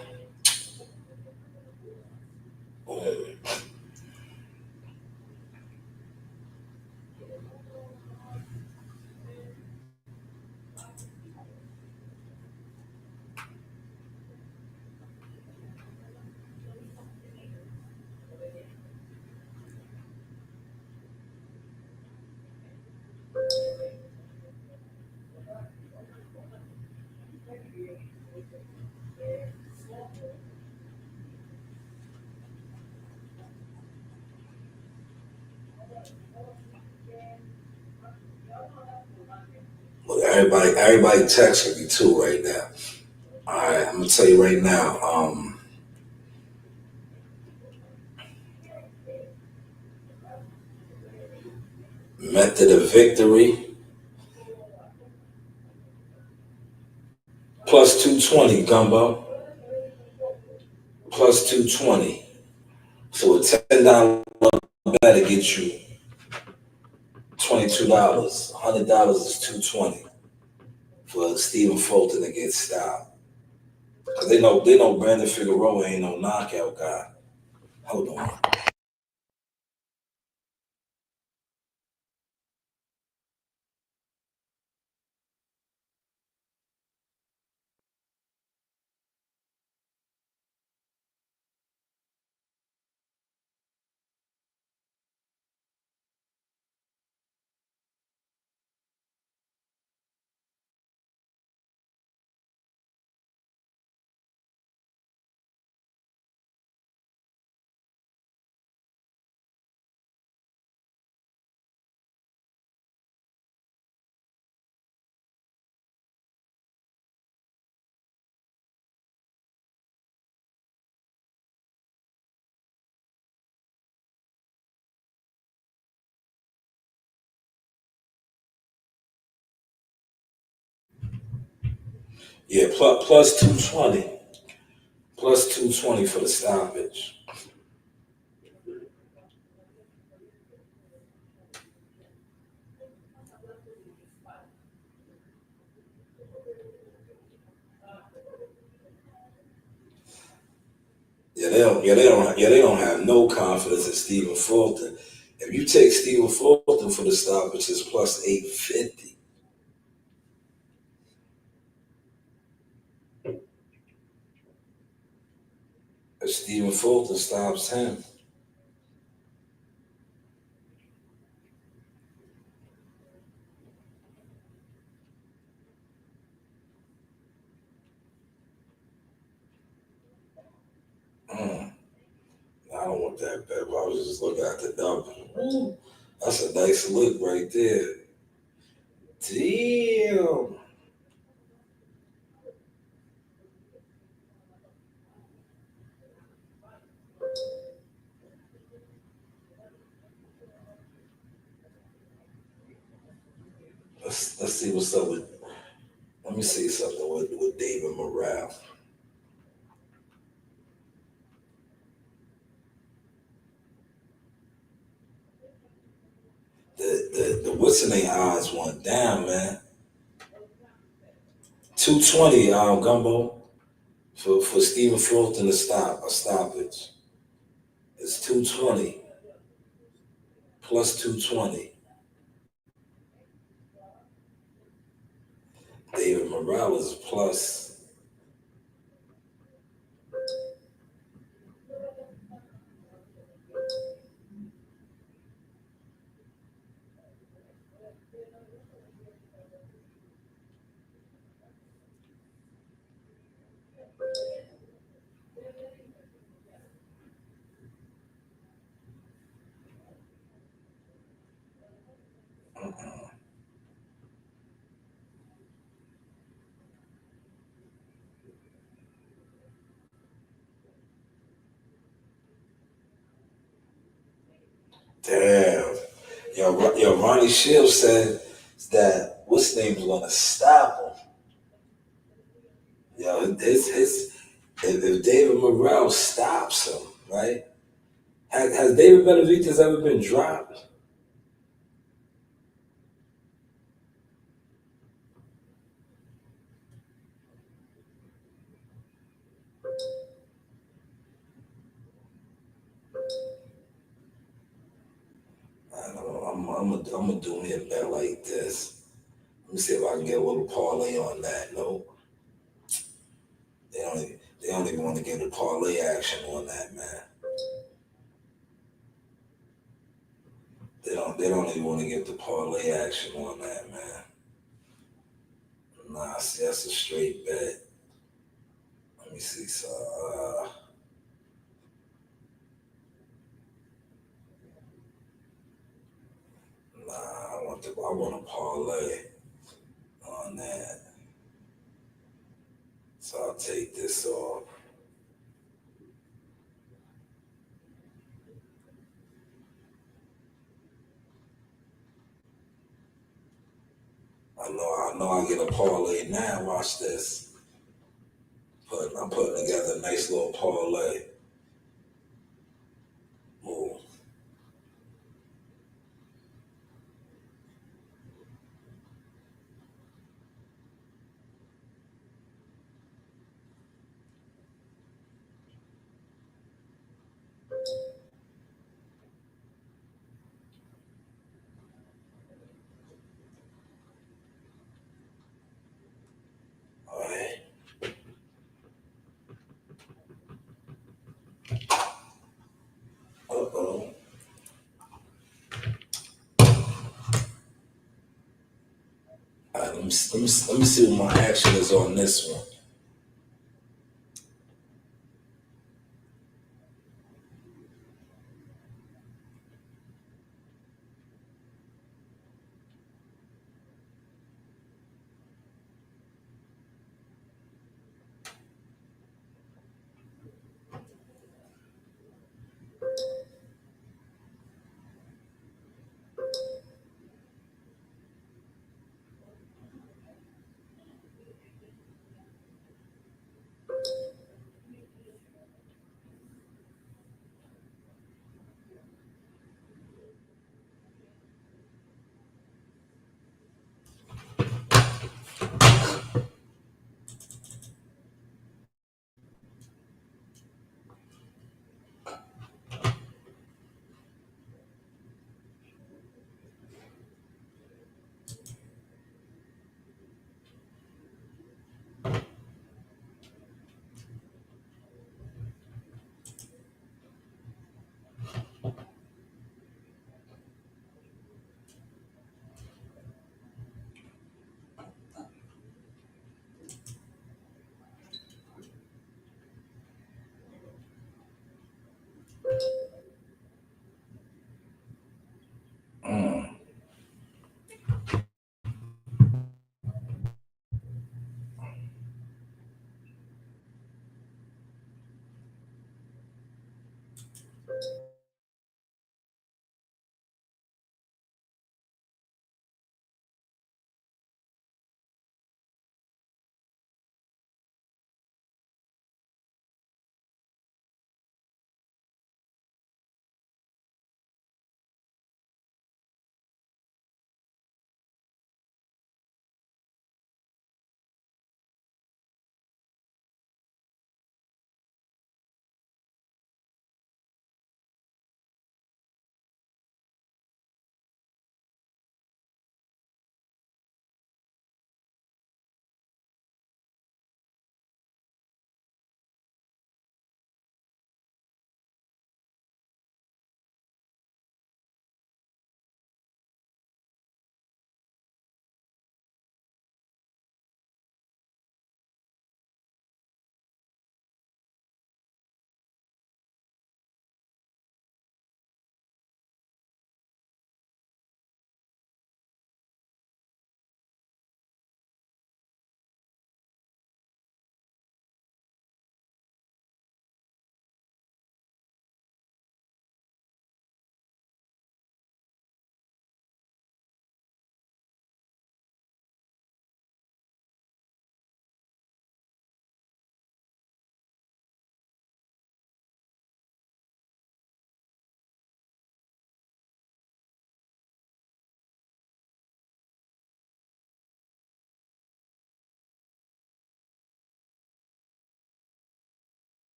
Look, everybody texting me too right now. All right, I'm gonna tell you right now. Method of victory. plus 220, Gumbo. Plus 220. So a $10 bet get you $22. $100 is 220 for Stephen Fulton to get stopped. Cause they know Brandon Figueroa ain't no knockout guy. Hold on. Yeah, plus 220. Plus 220 for the stoppage. They don't have no confidence in Stephen Fulton. If you take Stephen Fulton for the stoppage, it's plus 850. If Stephen Fulton stops him. I don't want that bet, but I was just looking at the double. That's a nice look right there. Damn. Let's see what's up with. Let me see something with David Morale. The what's the name odds went down, man. 220 Gumbo for Stephen Fulton to stop a stoppage. It's 220 plus 220. David Morales plus. Damn. Yo, Ronnie Shields said that what's his name's gonna stop him. Yo, if David Morrell stops him, right? Has David Benavidez ever been dropped? I don't know. I'm gonna do me a bet like this. Let me see if I can get a little parlay on that. No, they don't even want to get a parlay action on that, man. They don't even want to get the parlay action on that, man. Nah, see, that's a straight bet. Let me see. So, nah, I want a parlay on that. So I'll take this off. I know I get a parlay now. Watch this. I'm putting together a nice little parlay. Ooh. All right. Uh-oh. All right, let me see what my action is on this one. Mm.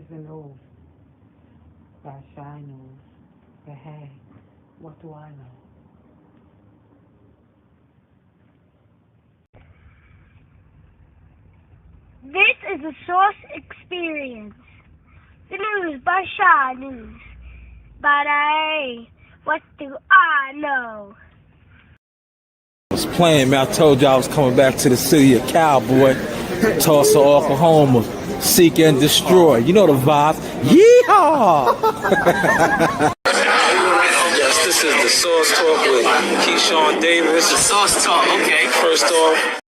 the news by Shanewz. But hey, what do I know? This is a Source Experience. The news by Shanewz. But hey, what do I know? I was playing, man. I told you I was coming back to the city of Cowboy, Tulsa, Oklahoma, seek and destroy. You know the vibe. Yeehaw! Yes, this is the Source Talk with Keyshawn Davis. The Source Talk, okay. First off,